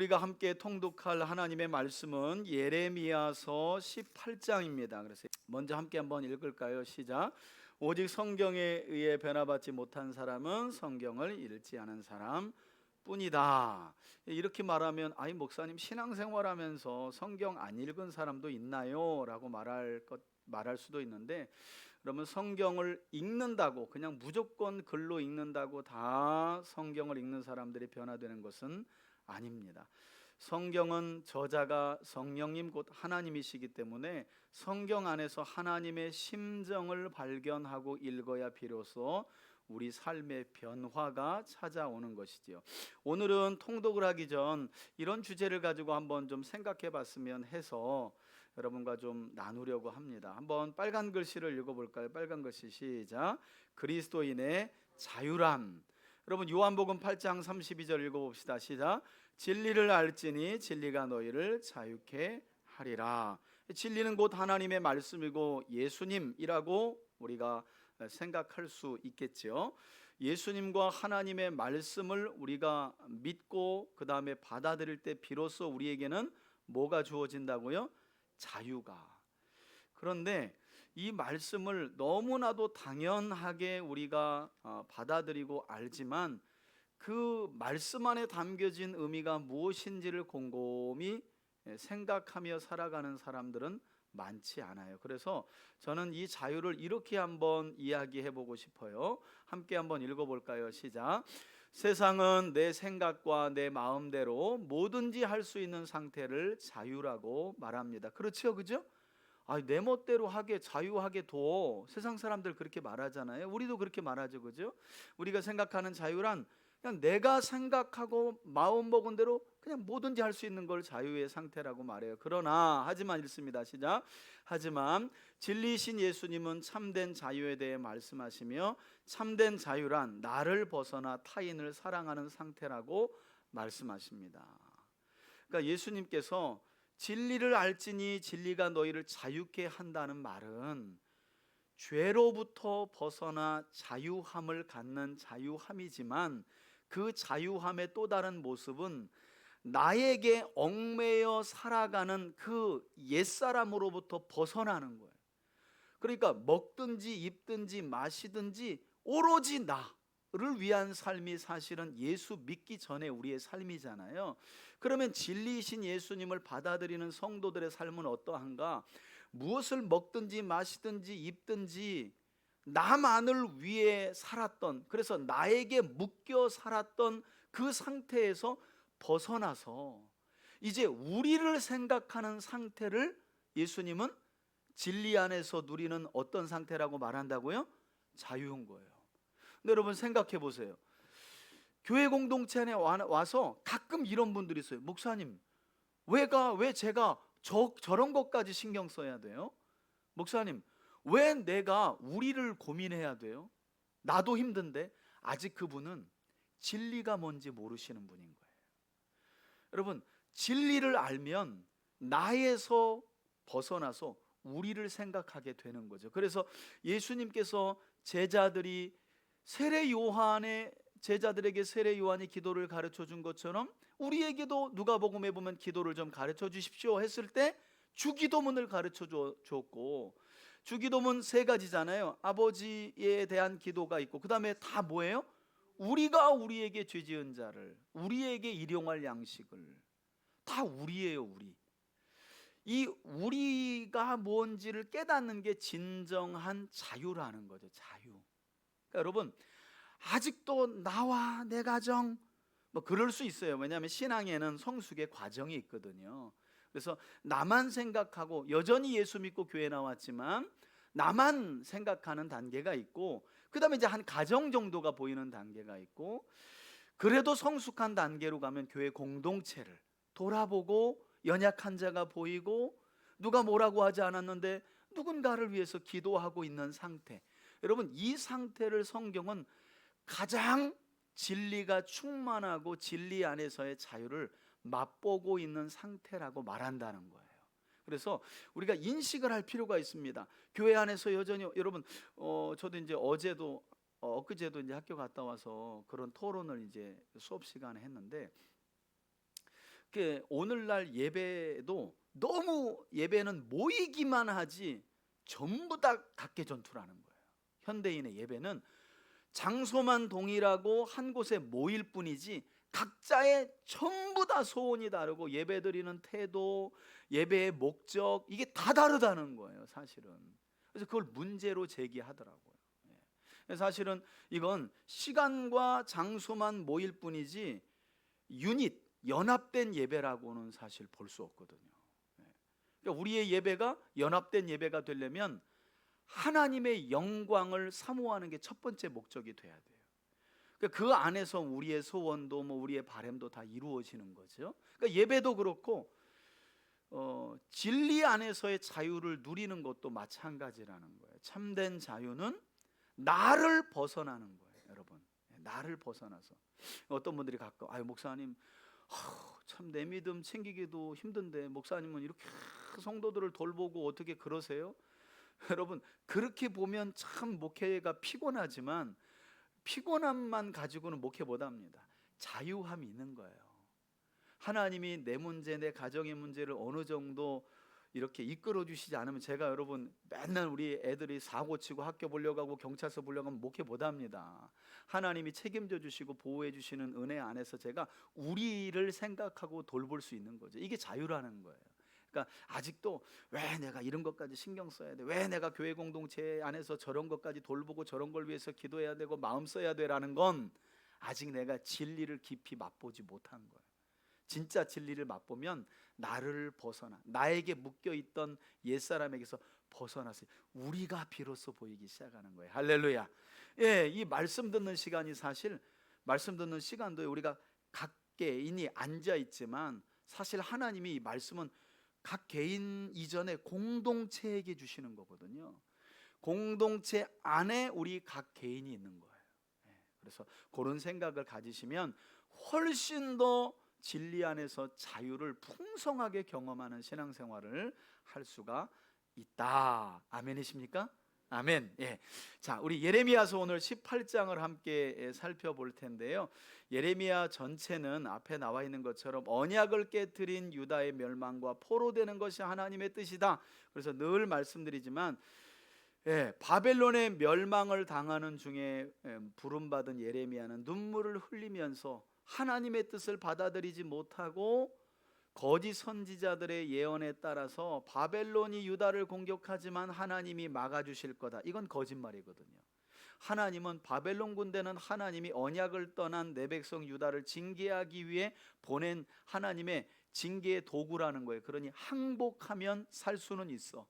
우리가 함께 통독할 하나님의 말씀은 예레미야서 18장입니다. 그래서 먼저 함께 한번 읽을까요? 시작. 오직 성경에 의해 변화받지 못한 사람은 성경을 읽지 않은 사람 뿐이다. 이렇게 말하면 아이 목사님 신앙생활하면서 성경 안 읽은 사람도 있나요? 라고 말할 수도 있는데, 그러면 성경을 읽는다고 그냥 무조건 글로 읽는다고 다 성경을 읽는 사람들이 변화되는 것은 아닙니다. 성경은 저자가 성령님 곧 하나님이시기 때문에 성경 안에서 하나님의 심정을 발견하고 읽어야 비로소 우리 삶의 변화가 찾아오는 것이지요. 오늘은 통독을 하기 전 이런 주제를 가지고 한번 좀 생각해 봤으면 해서 여러분과 좀 나누려고 합니다. 한번 빨간 글씨를 읽어볼까요? 빨간 글씨 시작. 그리스도인의 자유람. 여러분 요한복음 8장 32절 읽어봅시다. 시작. 진리를 알지니 진리가 너희를 자유케 하리라. 진리는 곧 하나님의 말씀이고 예수님이라고 우리가 생각할 수 있겠죠. 예수님과 하나님의 말씀을 우리가 믿고 그 다음에 받아들일 때 비로소 우리에게는 뭐가 주어진다고요? 자유가. 그런데 이 말씀을 너무나도 당연하게 우리가 받아들이고 알지만 그 말씀 안에 담겨진 의미가 무엇인지를 곰곰이 생각하며 살아가는 사람들은 많지 않아요. 그래서 저는 이 자유를 이렇게 한번 이야기해 보고 싶어요. 함께 한번 읽어볼까요? 시작. 세상은 내 생각과 내 마음대로 뭐든지 할 수 있는 상태를 자유라고 말합니다. 그렇죠, 그죠? 내 멋대로 하게 자유하게 둬. 세상 사람들 그렇게 말하잖아요. 우리도 그렇게 말하죠, 그죠? 우리가 생각하는 자유란 그냥 내가 생각하고 마음 먹은 대로 그냥 뭐든지 할 수 있는 걸 자유의 상태라고 말해요. 그러나 하지만 읽습니다. 시작. 하지만 진리이신 예수님은 참된 자유에 대해 말씀하시며 참된 자유란 나를 벗어나 타인을 사랑하는 상태라고 말씀하십니다. 그러니까 예수님께서 진리를 알지니 진리가 너희를 자유케 한다는 말은 죄로부터 벗어나 자유함을 갖는 자유함이지만 그 자유함의 또 다른 모습은 나에게 얽매여 살아가는 그 옛사람으로부터 벗어나는 거예요. 그러니까 먹든지 입든지 마시든지 오로지 나를 위한 삶이 사실은 예수 믿기 전에 우리의 삶이잖아요. 그러면 진리이신 예수님을 받아들이는 성도들의 삶은 어떠한가? 무엇을 먹든지 마시든지 입든지 나만을 위해 살았던, 그래서 나에게 묶여 살았던 그 상태에서 벗어나서 이제 우리를 생각하는 상태를 예수님은 진리 안에서 누리는 어떤 상태라고 말한다고요? 자유인 거예요. 근데 여러분 생각해 보세요. 교회 공동체 안에 와서 가끔 이런 분들이 있어요. 목사님, 왜 제가 저런 것까지 신경 써야 돼요? 목사님, 왜 내가 우리를 고민해야 돼요? 나도 힘든데. 아직 그분은 진리가 뭔지 모르시는 분인 거예요. 여러분, 진리를 알면 나에서 벗어나서 우리를 생각하게 되는 거죠. 그래서 예수님께서 제자들에게 세례 요한이 기도를 가르쳐 준 것처럼 우리에게도 누가복음에 보면 기도를 좀 가르쳐 주십시오 했을 때 주기도문을 가르쳐 줬고, 주기도문 세 가지잖아요. 아버지에 대한 기도가 있고 그 다음에 다 뭐예요? 우리가 우리에게 죄 지은 자를, 우리에게 일용할 양식을, 다 우리예요. 이 우리가 뭔지를 깨닫는 게 진정한 자유라는 거죠. 자유. 그러니까 여러분, 아직도 나와 내 가정 뭐 그럴 수 있어요. 왜냐하면 신앙에는 성숙의 과정이 있거든요. 그래서 나만 생각하고 여전히 예수 믿고 교회 나왔지만 나만 생각하는 단계가 있고, 그 다음에 이제 한 가정 정도가 보이는 단계가 있고, 그래도 성숙한 단계로 가면 교회 공동체를 돌아보고 연약한 자가 보이고 누가 뭐라고 하지 않았는데 누군가를 위해서 기도하고 있는 상태. 여러분, 이 상태를 성경은 가장 진리가 충만하고 진리 안에서의 자유를 맛보고 있는 상태라고 말한다는 거예요. 그래서 우리가 인식을 할 필요가 있습니다. 교회 안에서 여전히 여러분, 저도 이제 엊그제도 이제 학교 갔다 와서 그런 토론을 이제 수업 시간에 했는데, 오늘날 예배도 너무 예배는 모이기만 하지 전부 다 각계 전투라는 거예요. 현대인의 예배는 장소만 동일하고 한 곳에 모일 뿐이지 각자의 전부 다 소원이 다르고 예배드리는 태도, 예배의 목적, 이게 다 다르다는 거예요, 사실은. 그래서 그걸 문제로 제기하더라고요. 사실은 이건 시간과 장소만 모일 뿐이지 유닛, 연합된 예배라고는 사실 볼 수 없거든요. 그러니까 우리의 예배가 연합된 예배가 되려면 하나님의 영광을 사모하는 게 첫 번째 목적이 돼야 돼요. 그러니까 그 안에서 우리의 소원도 우리의 바램도 다 이루어지는 거죠. 그러니까 예배도 그렇고 진리 안에서의 자유를 누리는 것도 마찬가지라는 거예요. 참된 자유는 나를 벗어나는 거예요, 여러분. 나를 벗어나서. 어떤 분들이 가끔 목사님 참 내 믿음 챙기기도 힘든데 목사님은 이렇게 성도들을 돌보고 어떻게 그러세요? 여러분, 그렇게 보면 참 목회가 피곤하지만 피곤함만 가지고는 목회 못합니다. 자유함이 있는 거예요. 하나님이 내 문제, 내 가정의 문제를 어느 정도 이렇게 이끌어 주시지 않으면 제가 여러분 맨날 우리 애들이 사고 치고 학교 보려고 하고 경찰서 보려고 하면 목회 못합니다. 하나님이 책임져 주시고 보호해 주시는 은혜 안에서 제가 우리를 생각하고 돌볼 수 있는 거죠. 이게 자유라는 거예요. 그러니까 아직도 왜 내가 이런 것까지 신경 써야 돼? 왜 내가 교회 공동체 안에서 저런 것까지 돌보고 저런 걸 위해서 기도해야 되고 마음 써야 돼라는 건 아직 내가 진리를 깊이 맛보지 못한 거예요. 진짜 진리를 맛보면 나를 벗어나, 나에게 묶여있던 옛사람에게서 벗어나서 우리가 비로소 보이기 시작하는 거예요. 할렐루야. 이 말씀 듣는 시간이 사실 말씀 듣는 시간도 우리가 각 개인이 앉아있지만 사실 하나님이 이 말씀은 각 개인 이전에 공동체에게 주시는 거거든요. 공동체 안에 우리 각 개인이 있는 거예요. 그래서 그런 생각을 가지시면 훨씬 더 진리 안에서 자유를 풍성하게 경험하는 신앙생활을 할 수가 있다. 아멘이십니까? 아멘. 자, 우리 예레미야서 오늘 18장을 함께 살펴볼 텐데요. 예레미야 전체는 앞에 나와 있는 것처럼 언약을 깨트린 유다의 멸망과 포로되는 것이 하나님의 뜻이다. 그래서 늘 말씀드리지만 바벨론의 멸망을 당하는 중에 부름받은 예레미야는 눈물을 흘리면서 하나님의 뜻을 받아들이지 못하고 거짓 선지자들의 예언에 따라서 바벨론이 유다를 공격하지만 하나님이 막아주실 거다. 이건 거짓말이거든요. 하나님은 바벨론 군대는 하나님이 언약을 떠난 내 백성 유다를 징계하기 위해 보낸 하나님의 징계의 도구라는 거예요. 그러니 항복하면 살 수는 있어.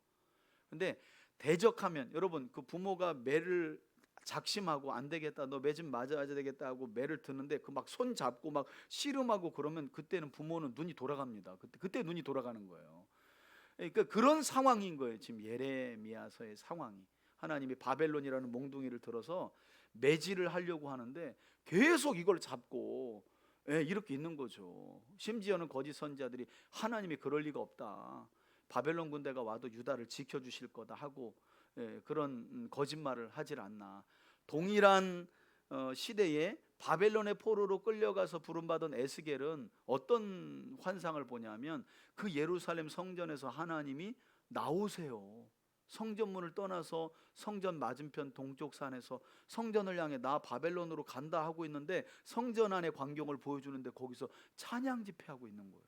근데 대적하면, 여러분 그 부모가 매를 작심하고 안 되겠다, 너 매 좀 맞아야 되겠다 하고 매를 드는데 그 막 손 잡고 막 씨름하고 그러면 그때는 부모는 눈이 돌아갑니다. 그때 눈이 돌아가는 거예요. 그러니까 그런 상황인 거예요. 지금 예레미야서의 상황이. 하나님이 바벨론이라는 몽둥이를 들어서 매질을 하려고 하는데 계속 이걸 잡고 이렇게 있는 거죠. 심지어는 거짓 선지자들이 하나님이 그럴 리가 없다, 바벨론 군대가 와도 유다를 지켜주실 거다 하고 그런 거짓말을 하질 않나. 동일한 시대에 바벨론의 포로로 끌려가서 부름받은 에스겔은 어떤 환상을 보냐면 그 예루살렘 성전에서 하나님이 나오세요. 성전문을 떠나서 성전 맞은편 동쪽 산에서 성전을 향해 나 바벨론으로 간다 하고 있는데 성전 안의 광경을 보여주는데 거기서 찬양 집회하고 있는 거예요.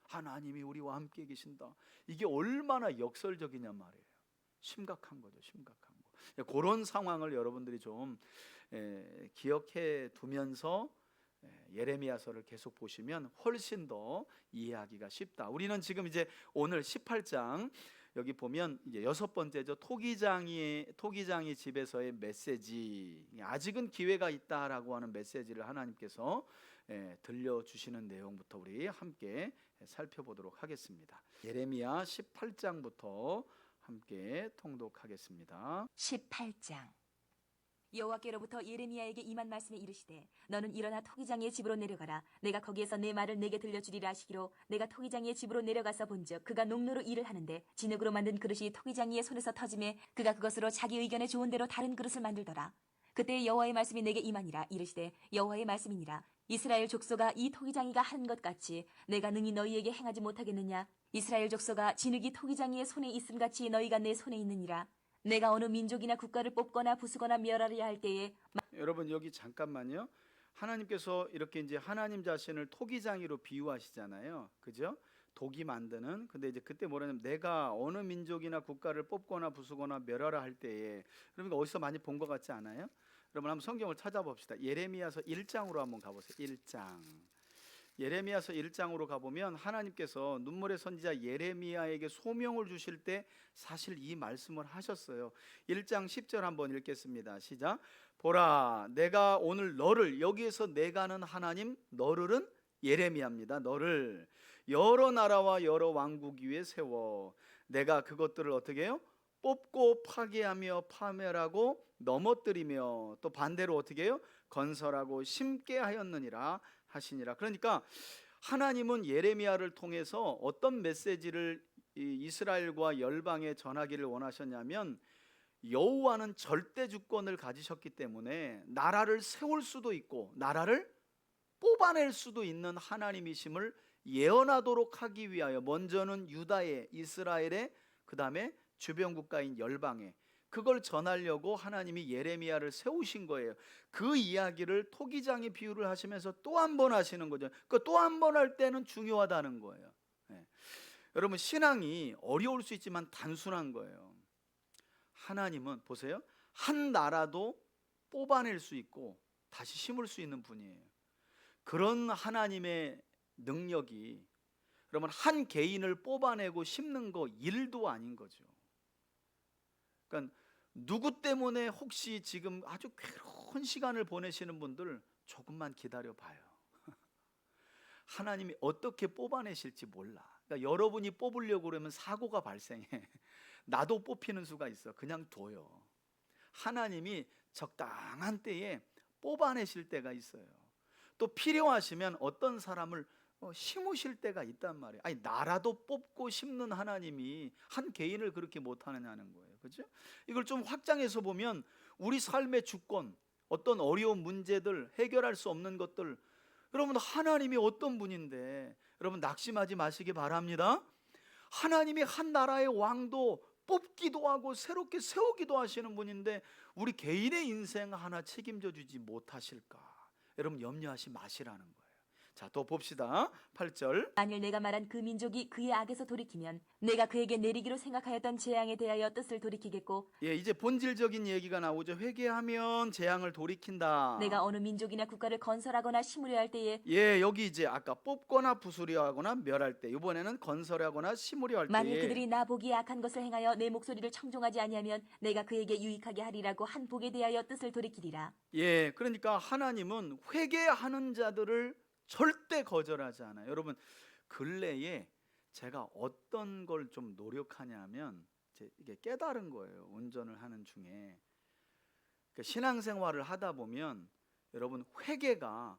하나님이 우리와 함께 계신다. 이게 얼마나 역설적이냐 말이에요. 심각한 거죠, 심각한 거. 그런 상황을 여러분들이 좀 기억해 두면서 예레미야서를 계속 보시면 훨씬 더 이해하기가 쉽다. 우리는 지금 이제 오늘 18장 여기 보면 이제 6번째죠. 토기장이 집에서의 메시지. 아직은 기회가 있다라고 하는 메시지를 하나님께서 들려주시는 내용부터 우리 함께 살펴보도록 하겠습니다. 예레미야 18장부터 함께 통독하겠습니다. 18장. 여호와께로부터 예레미야에게 임한 말씀에 이르시되 너는 일어나 토기장이의 집으로 내려가라. 내가 거기에서 내 말을 내게 들려주리라 하시기로 내가 토기장이의 집으로 내려가서 본즉 그가 농로로 일을 하는데 진흙으로 만든 그릇이 토기장이의 손에서 터지매 그가 그것으로 자기 의견에 좋은 대로 다른 그릇을 만들더라. 그때 여호와의 말씀이 내게 임하니라. 이르시되 여호와의 말씀이니라. 이스라엘 족속아, 이 토기장이가 한 것 같이 내가 능히 너희에게 행하지 못하겠느냐? 이스라엘 족속아, 진흙이 토기장이의 손에 있음같이 너희가 내 손에 있느니라. 내가 어느 민족이나 국가를 뽑거나 부수거나 멸하려 할 때에 여러분 여기 잠깐만요. 하나님께서 이렇게 이제 하나님 자신을 토기장이로 비유하시잖아요. 그죠? 독이 만드는. 근데 이제 그때 뭐냐면 내가 어느 민족이나 국가를 뽑거나 부수거나 멸하라 할 때에, 그러니까 어디서 많이 본 것 같지 않아요? 여러분 한번 성경을 찾아봅시다. 예레미야서 1장으로 한번 가보세요. 1장. 예레미야서 1장으로 가보면 하나님께서 눈물의 선지자 예레미야에게 소명을 주실 때 사실 이 말씀을 하셨어요. 1장 10절 한번 읽겠습니다. 시작. 보라, 내가 오늘 너를, 여기에서 내가는 하나님, 너를은 예레미야입니다. 너를 여러 나라와 여러 왕국 위에 세워 내가 그것들을 어떻게 해요? 뽑고 파괴하며 파멸하고 넘어뜨리며 또 반대로 어떻게 해요? 건설하고 심게 하였느니라 하시니라. 그러니까 하나님은 예레미야를 통해서 어떤 메시지를 이스라엘과 열방에 전하기를 원하셨냐면, 여호와는 절대 주권을 가지셨기 때문에 나라를 세울 수도 있고 나라를 뽑아낼 수도 있는 하나님이심을 예언하도록 하기 위하여 먼저는 유다의, 이스라엘의, 그 다음에 주변 국가인 열방에 그걸 전하려고 하나님이 예레미야를 세우신 거예요. 그 이야기를 토기장의 비유를 하시면서 또 한 번 하시는 거죠. 그 또 한 번 할 때는 중요하다는 거예요. 여러분 신앙이 어려울 수 있지만 단순한 거예요. 하나님은 보세요, 한 나라도 뽑아낼 수 있고 다시 심을 수 있는 분이에요. 그런 하나님의 능력이 여러분 한 개인을 뽑아내고 심는 거 일도 아닌 거죠. 그러니까 누구 때문에 혹시 지금 아주 괴로운 시간을 보내시는 분들 조금만 기다려 봐요. 하나님이 어떻게 뽑아내실지 몰라. 그러니까 여러분이 뽑으려고 그러면 사고가 발생해. 나도 뽑히는 수가 있어. 그냥 둬요. 하나님이 적당한 때에 뽑아내실 때가 있어요. 또 필요하시면 어떤 사람을 심으실 때가 있단 말이에요. 아니 나라도 뽑고 심는 하나님이 한 개인을 그렇게 못하느냐는 거예요. 그렇죠? 이걸 좀 확장해서 보면 우리 삶의 주권, 어떤 어려운 문제들, 해결할 수 없는 것들, 여러분 하나님이 어떤 분인데 여러분 낙심하지 마시기 바랍니다. 하나님이 한 나라의 왕도 뽑기도 하고 새롭게 세우기도 하시는 분인데 우리 개인의 인생 하나 책임져 주지 못하실까? 여러분 염려하지 마시라는 거예요. 자, 또 봅시다. 8절. 만일 내가 말한 그 민족이 그의 악에서 돌이키면 내가 그에게 내리기로 생각하였던 재앙에 대하여 뜻을 돌이키겠고, 예, 이제 본질적인 얘기가 나오죠. 회개하면 재앙을 돌이킨다. 내가 어느 민족이나 국가를 건설하거나 심으려 할 때에 예, 여기 이제 아까 뽑거나 부수려 하거나 멸할 때, 이번에는 건설하거나 심으려 할 때에 만일 그들이 나 보기에 악한 것을 행하여 내 목소리를 청종하지 아니하면 내가 그에게 유익하게 하리라고 한 복에 대하여 뜻을 돌이키리라. 예, 그러니까 하나님은 회개하는 자들을 절대 거절하지 않아요. 여러분 근래에 제가 어떤 걸 좀 노력하냐면 이게 깨달은 거예요. 운전을 하는 중에 그러니까 신앙생활을 하다 보면 여러분 회개가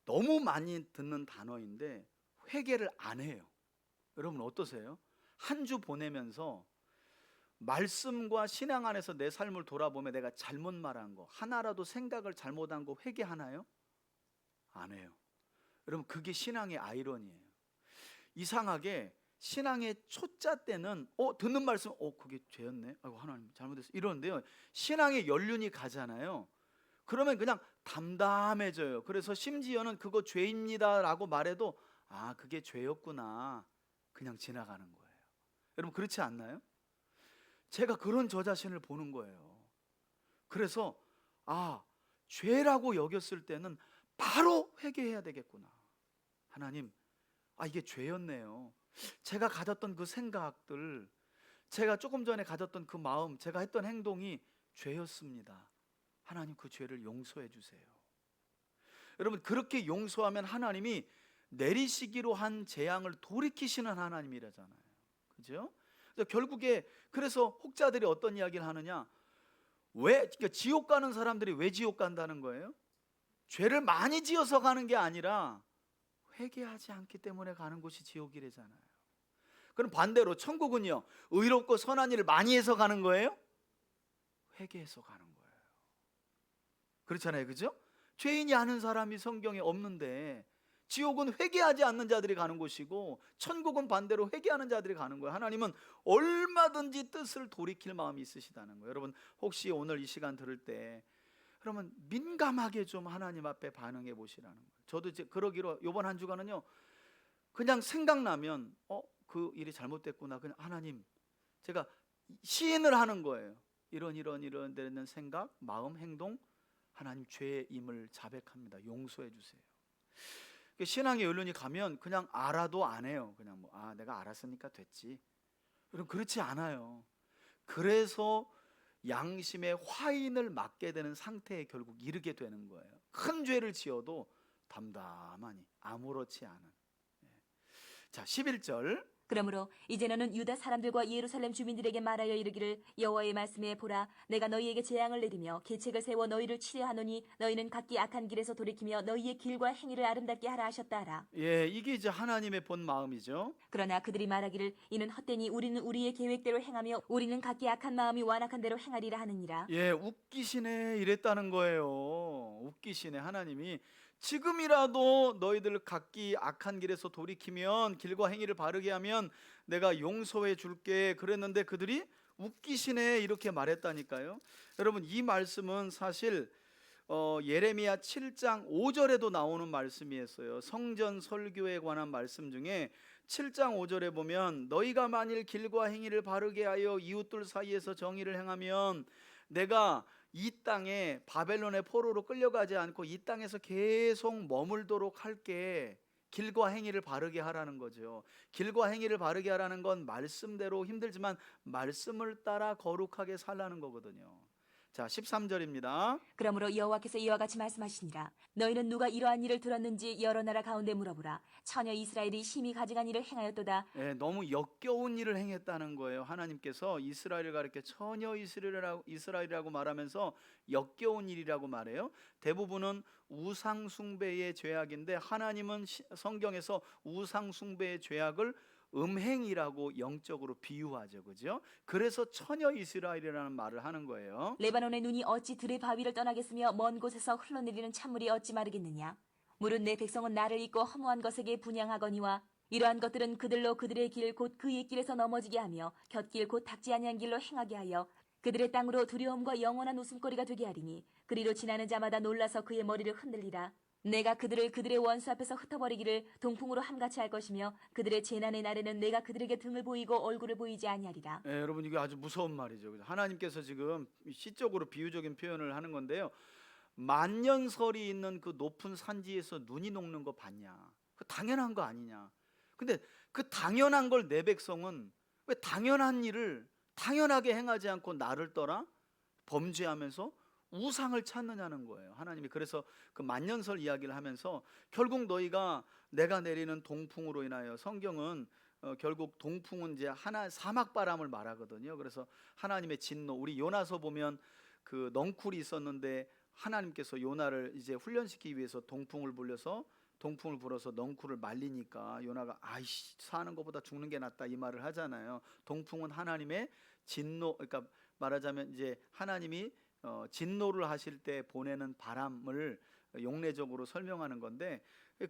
너무 많이 듣는 단어인데 회개를 안 해요. 여러분 어떠세요? 한 주 보내면서 말씀과 신앙 안에서 내 삶을 돌아보면 내가 잘못 말한 거 하나라도 생각을 잘못한 거 회개하나요? 안 해요. 여러분 그게 신앙의 아이러니예요. 이상하게 신앙의 초짜 때는 듣는 말씀 그게 죄였네. 아이고 하나님 잘못했어. 이러는데요. 신앙의 연륜이 가잖아요. 그러면 그냥 담담해져요. 그래서 심지어는 그거 죄입니다라고 말해도 그게 죄였구나. 그냥 지나가는 거예요. 여러분 그렇지 않나요? 제가 그런 저 자신을 보는 거예요. 그래서 죄라고 여겼을 때는 바로 회개해야 되겠구나. 하나님, 이게 죄였네요. 제가 가졌던 그 생각들, 제가 조금 전에 가졌던 그 마음, 제가 했던 행동이 죄였습니다. 하나님 그 죄를 용서해 주세요. 여러분 그렇게 용서하면 하나님이 내리시기로 한 재앙을 돌이키시는 하나님이라잖아요. 그죠? 결국에 그래서 혹자들이 어떤 이야기를 하느냐? 그러니까 지옥 가는 사람들이 왜 지옥 간다는 거예요? 죄를 많이 지어서 가는 게 아니라 회개하지 않기 때문에 가는 곳이 지옥이래잖아요. 그럼 반대로 천국은요, 의롭고 선한 일을 많이 해서 가는 거예요? 회개해서 가는 거예요. 그렇잖아요, 그죠? 죄인이 아는 사람이 성경에 없는데 지옥은 회개하지 않는 자들이 가는 곳이고 천국은 반대로 회개하는 자들이 가는 거예요. 하나님은 얼마든지 뜻을 돌이킬 마음이 있으시다는 거예요. 여러분 혹시 오늘 이 시간 들을 때 그러면 민감하게 좀 하나님 앞에 반응해 보시라는 거예요. 저도 이제 그러기로 이번 한 주간은요, 그냥 생각나면 그 일이 잘못됐구나, 그냥 하나님, 제가 시인을 하는 거예요. 이런 되는 생각, 마음, 행동, 하나님 죄임을 자백합니다. 용서해 주세요. 신앙의 연륜이 가면 그냥 알아도 안 해요. 그냥 내가 알았으니까 됐지. 여러분 그렇지 않아요. 그래서 양심의 화인을 맞게 되는 상태에 결국 이르게 되는 거예요. 큰 죄를 지어도 담담하니 아무렇지 않은. 자, 11절. 그러므로 이제 너는 유다 사람들과 예루살렘 주민들에게 말하여 이르기를 여호와의 말씀에 보라 내가 너희에게 재앙을 내리며 계책을 세워 너희를 치려하노니 너희는 각기 악한 길에서 돌이키며 너희의 길과 행위를 아름답게 하라 하셨다 하라. 예, 이게 이제 하나님의 본 마음이죠. 그러나 그들이 말하기를 이는 헛되니 우리는 우리의 계획대로 행하며 우리는 각기 악한 마음이 완악한 대로 행하리라 하느니라. 예, 웃기시네 이랬다는 거예요. 웃기시네. 하나님이 지금이라도 너희들 각기 악한 길에서 돌이키면, 길과 행위를 바르게 하면 내가 용서해 줄게 그랬는데 그들이 웃기시네 이렇게 말했다니까요. 여러분 이 말씀은 사실 예레미야 7장 5절에도 나오는 말씀이었어요. 성전 설교에 관한 말씀 중에 7장 5절에 보면 너희가 만일 길과 행위를 바르게 하여 이웃들 사이에서 정의를 행하면 내가 이 땅에 바벨론의 포로로 끌려가지 않고 이 땅에서 계속 머물도록 할게. 길과 행위를 바르게 하라는 거죠. 길과 행위를 바르게 하라는 건 말씀대로 힘들지만 말씀을 따라 거룩하게 살라는 거거든요. 자, 13절입니다. 그러므로 여호와께서 이와 같이 말씀하시니라 너희는 누가 이러한 일을 들었는지 여러 나라 가운데 물어보라. 처녀 이스라엘이 심히 가증한 일을 행하였도다. 예, 너무 역겨운 일을 행했다는 거예요. 하나님께서 이스라엘을 가리켜 처녀 이스라엘이라고 말하면서 역겨운 일이라고 말해요. 대부분은 우상 숭배의 죄악인데 하나님은 성경에서 우상 숭배의 죄악을 음행이라고 영적으로 비유하죠, 그죠? 그래서 처녀 이스라엘이라는 말을 하는 거예요. 레바논의 눈이 어찌 들의 바위를 떠나겠으며 먼 곳에서 흘러내리는 찬물이 어찌 마르겠느냐. 물은 내 백성은 나를 잊고 허무한 것에게 분향하거니와 이러한 것들은 그들로 그들의 길 곧 그의 길에서 넘어지게 하며 곁길 곧 닦지 아니한 길로 행하게 하여 그들의 땅으로 두려움과 영원한 웃음거리가 되게 하리니 그리로 지나는 자마다 놀라서 그의 머리를 흔들리라. 내가 그들을 그들의 원수 앞에서 흩어버리기를 동풍으로 함같이 할 것이며 그들의 재난의 날에는 내가 그들에게 등을 보이고 얼굴을 보이지 아니하리라. 예, 여러분 이게 아주 무서운 말이죠. 그죠? 하나님께서 지금 시적으로 비유적인 표현을 하는 건데요. 만년설이 있는 그 높은 산지에서 눈이 녹는 거 봤냐? 그 당연한 거 아니냐? 근데 그 당연한 걸 내 백성은 왜 당연한 일을 당연하게 행하지 않고 나를 떠나 범죄하면서 우상을 찾느냐는 거예요. 하나님이 그래서 그 만년설 이야기를 하면서 결국 너희가 내가 내리는 동풍으로 인하여, 성경은 결국 동풍은 이제 사막 바람을 말하거든요. 그래서 하나님의 진노, 우리 요나서 보면 그 넝쿨이 있었는데 하나님께서 요나를 이제 훈련시키기 위해서 동풍을 불어서 넝쿨을 말리니까 요나가 아이씨 사는 것보다 죽는 게 낫다 이 말을 하잖아요. 동풍은 하나님의 진노, 그러니까 말하자면 이제 하나님이 진노를 하실 때 보내는 바람을 용례적으로 설명하는 건데,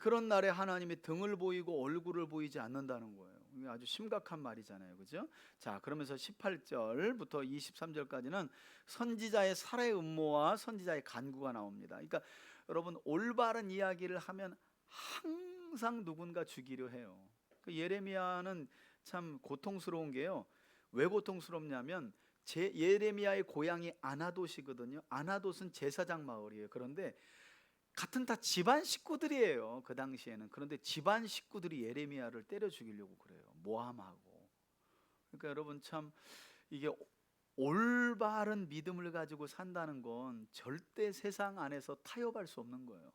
그런 날에 하나님이 등을 보이고 얼굴을 보이지 않는다는 거예요. 이게 아주 심각한 말이잖아요, 그죠? 자, 그러면서 18절부터 23절까지는 선지자의 살해 음모와 선지자의 간구가 나옵니다. 그러니까 여러분 올바른 이야기를 하면 항상 누군가 죽이려 해요. 그 예레미야는 참 고통스러운 게요. 왜 고통스럽냐면 예레미야의 고향이 아나돗이거든요. 아나돗은 제사장 마을이에요. 그런데 같은 다 집안 식구들이에요. 그 당시에는. 그런데 집안 식구들이 예레미야를 때려 죽이려고 그래요. 모함하고. 그러니까 여러분 참 이게 올바른 믿음을 가지고 산다는 건 절대 세상 안에서 타협할 수 없는 거예요.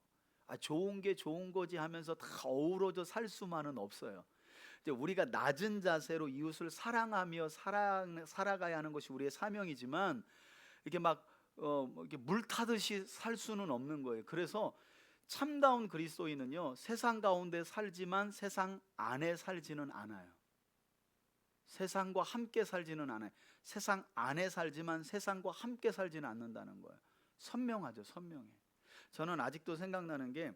좋은 게 좋은 거지 하면서 다 어우러져 살 수만은 없어요. 이제 우리가 낮은 자세로 이웃을 사랑하며 살아가야 하는 것이 우리의 사명이지만 이렇게 막 이렇게 물 타듯이 살 수는 없는 거예요. 그래서 참다운 그리스도인은요, 세상 가운데 살지만 세상 안에 살지는 않아요. 세상과 함께 살지는 않아요. 세상 안에 살지만 세상과 함께 살지는 않는다는 거예요. 선명하죠, 선명해. 저는 아직도 생각나는 게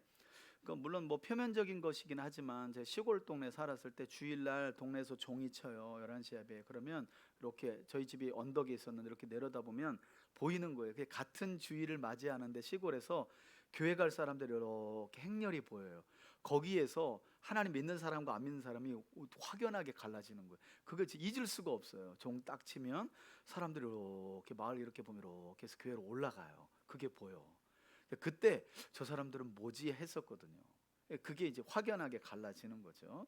물론 뭐 표면적인 것이긴 하지만 제 시골 동네 살았을 때 주일날 동네에서 종이 쳐요. 11시 예배. 그러면 이렇게 저희 집이 언덕에 있었는데 이렇게 내려다보면 보이는 거예요. 그게 같은 주일을 맞이하는데 시골에서 교회 갈 사람들이 이렇게 행렬이 보여요. 거기에서 하나님 믿는 사람과 안 믿는 사람이 확연하게 갈라지는 거예요. 그걸 잊을 수가 없어요. 종 딱 치면 사람들이 이렇게 마을 이렇게 보면 이렇게 해서 교회로 올라가요. 그게 보여. 그때 저 사람들은 뭐지 했었거든요. 그게 이제 확연하게 갈라지는 거죠.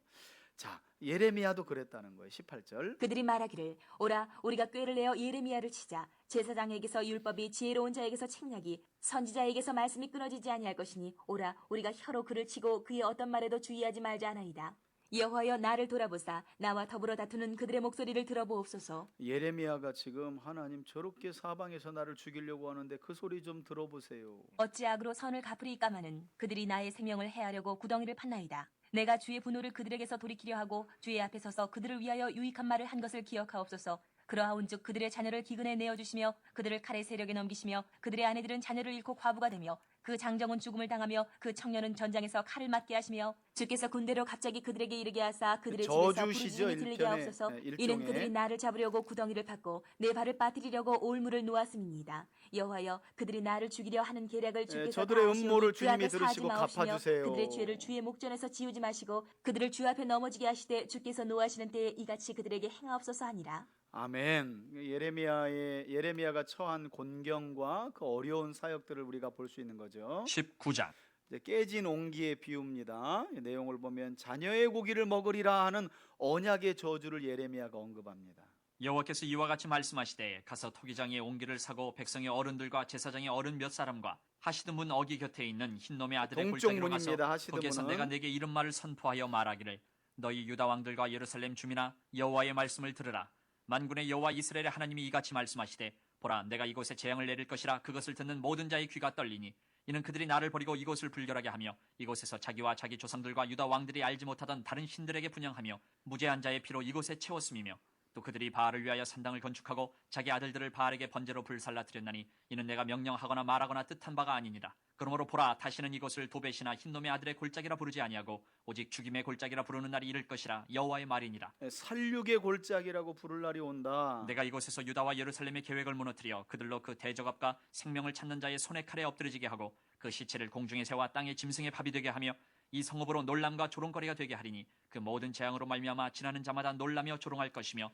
자, 예레미야도 그랬다는 거예요. 18절. 그들이 말하기를 오라 우리가 꾀를 내어 예레미야를 치자 제사장에게서 율법이 지혜로운 자에게서 책략이 선지자에게서 말씀이 끊어지지 아니할 것이니 오라 우리가 혀로 그를 치고 그의 어떤 말에도 주의하지 말자 하나이다. 여호와여 나를 돌아보사 나와 더불어 다투는 그들의 목소리를 들어보옵소서. 예레미야가 지금 하나님 저렇게 사방에서 나를 죽이려고 하는데 그 소리 좀 들어보세요. 어찌 악으로 선을 갚으리까마는 그들이 나의 생명을 해하려고 구덩이를 팠나이다. 내가 주의 분노를 그들에게서 돌이키려 하고 주의 앞에 서서 그들을 위하여 유익한 말을 한 것을 기억하옵소서. 그러하온즉 그들의 자녀를 기근에 내어주시며 그들을 칼의 세력에 넘기시며 그들의 아내들은 자녀를 잃고 과부가 되며 그 장정은 죽음을 당하며 그 청년은 전장에서 칼을 맞게 하시며 주께서 군대로 갑자기 그들에게 이르게 하사 그들의 집에서 저주시죠, 부르짖음이 들리게 일편에, 하옵소서. 일종의. 이는 그들이 나를 잡으려고 구덩이를 팠고 내 발을 빠뜨리려고 올무를 놓았음입니다. 여호와여 그들이 나를 죽이려 하는 계략을 주께서 저들의 다 아시오니 음모를 그 주님이 앞에 사지 들으시고 마옵시며 갚아주세요. 그들의 죄를 주의 목전에서 지우지 마시고 그들을 주 앞에 넘어지게 하시되 주께서 노하시는 때에 이같이 그들에게 행하옵소서 하니라. 아멘. 예레미야가 처한 곤경과 그 어려운 사역들을 우리가 볼 수 있는 거죠. 19장 이제 깨진 옹기의 비유입니다. 이 내용을 보면 자녀의 고기를 먹으리라 하는 언약의 저주를 예레미야가 언급합니다. 여호와께서 이와 같이 말씀하시되 가서 토기장의 옹기를 사고 백성의 어른들과 제사장의 어른 몇 사람과 하시드 문 어기 곁에 있는 흰놈의 아들의 동쪽 골짜기로 가서 문입니다. 하시드 거기에서 문은. 내가 내게 이런 말을 선포하여 말하기를 너희 유다 왕들과 예루살렘 주민아 여호와의 말씀을 들으라. 만군의 여호와 이스라엘의 하나님이 이같이 말씀하시되 보라 내가 이곳에 재앙을 내릴 것이라. 그것을 듣는 모든 자의 귀가 떨리니 이는 그들이 나를 버리고 이곳을 불결하게 하며 이곳에서 자기와 자기 조상들과 유다 왕들이 알지 못하던 다른 신들에게 분향하며 무죄한 자의 피로 이곳에 채웠음이며 또 그들이 바알을 위하여 산당을 건축하고 자기 아들들을 바알에게 번제로 불살라 드렸나니 이는 내가 명령하거나 말하거나 뜻한 바가 아니니라. 그러므로 보라 다시는 이곳을 도벳이나 흰놈의 아들의 골짜기라 부르지 아니하고 오직 죽임의 골짜기라 부르는 날이 이를 것이라. 여호와의 말이니라. 살육의 골짜기라고 부를 날이 온다. 내가 이곳에서 유다와 예루살렘의 계획을 무너뜨려 그들로 그 대적압과 생명을 찾는 자의 손에 칼에 엎드러지게 하고 그 시체를 공중에 세워 땅의 짐승의 밥이 되게 하며 이 성읍으로 놀람과 조롱거리가 되게 하리니 그 모든 재앙으로 말미암아 지나는 자마다 놀라며 조롱할 것이며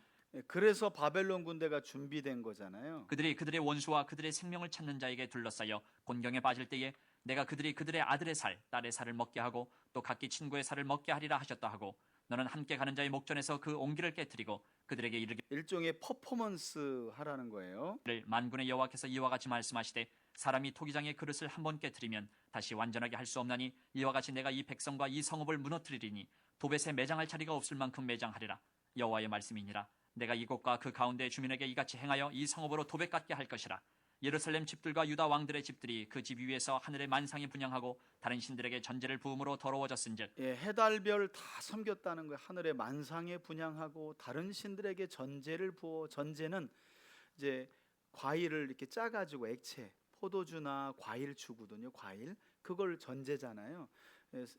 그래서 바벨론 군대가 준비된 거잖아요. 그들이 그들의 원수와 그들의 생명을 찾는 자에게 둘러싸여 곤경에 빠질 때에 내가 그들이 그들의 아들의 살, 딸의 살을 먹게 하고 또 각기 친구의 살을 먹게 하리라 하셨다 하고 너는 함께 가는 자의 목전에서 그 옹기를 깨뜨리고 그들에게 이르기를 일종의 퍼포먼스 하라는 거예요. 만군의 여호와께서 이와 같이 말씀하시되 사람이 토기장의 그릇을 한 번 깨뜨리면 다시 완전하게 할 수 없나니 이와 같이 내가 이 백성과 이 성읍을 무너뜨리리니 도벳에 매장할 자리가 없을 만큼 매장하리라. 여호와의 말씀이니라. 내가 이곳과 그 가운데 주민에게 이같이 행하여 이 성읍으로 도벳 같게 할 것이라. 예루살렘 집들과 유다 왕들의 집들이 그 집 위에서 하늘의 만상에 분향하고 다른 신들에게 전제를 부음으로 더러워졌은즉 해달별 다 섬겼다는 거예요. 하늘의 만상에 분향하고 다른 신들에게 전제를 부어. 전제는 이제 과일을 이렇게 짜가지고 액체, 포도주나 과일 주거든요. 과일 그걸 전제잖아요.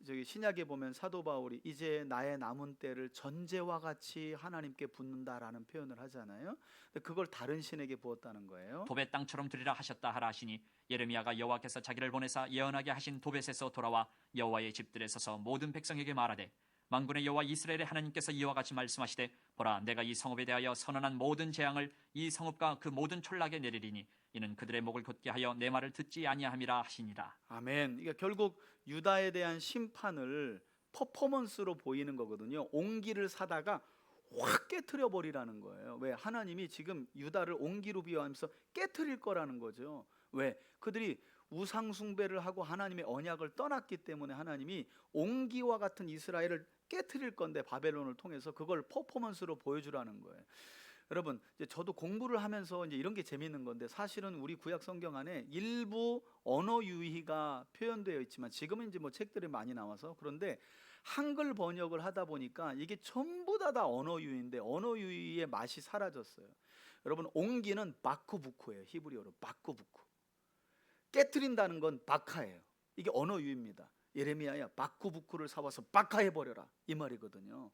저기 신약에 보면 사도 바울이 이제 나의 남은 때를 전제와 같이 하나님께 붓는다라는 표현을 하잖아요. 그걸 다른 신에게 부었다는 거예요. 도벳 땅처럼 드리라 하셨다 하라 하시니 예레미야가 여호와께서 자기를 보내사 예언하게 하신 도벳에서 돌아와 여호와의 집들에 서서 모든 백성에게 말하되 만군의 여호와 이스라엘의 하나님께서 이와 같이 말씀하시되 보라 내가 이 성읍에 대하여 선언한 모든 재앙을 이 성읍과 그 모든 촌락에 내리리니 이는 그들의 목을 곧게 하여 내 말을 듣지 아니함이라 하시니라. 아멘. 그러니까 결국 유다에 대한 심판을 퍼포먼스로 보이는 거거든요. 옹기를 사다가 확 깨트려 버리라는 거예요. 왜? 하나님이 지금 유다를 옹기로 비유하면서 깨트릴 거라는 거죠. 왜? 그들이 우상 숭배를 하고 하나님의 언약을 떠났기 때문에 하나님이 옹기와 같은 이스라엘을 깨트릴 건데 바벨론을 통해서 그걸 퍼포먼스로 보여주라는 거예요. 여러분, 이제 저도 공부를 하면서 이제 이런 게 재밌는 건데 사실은 우리 구약 성경 안에 일부 언어 유희가 표현되어 있지만 지금은 이제 뭐 책들이 많이 나와서 그런데 한글 번역을 하다 보니까 이게 전부 다 언어 유희인데 언어 유희의 맛이 사라졌어요. 여러분, 옹기는 바쿠부쿠예요. 히브리어로 바쿠부쿠. 깨트린다는 건 박하예요. 이게 언어 유희입니다. 예레미야야, 바쿠부쿠를 사와서 박하해 버려라 이 말이거든요.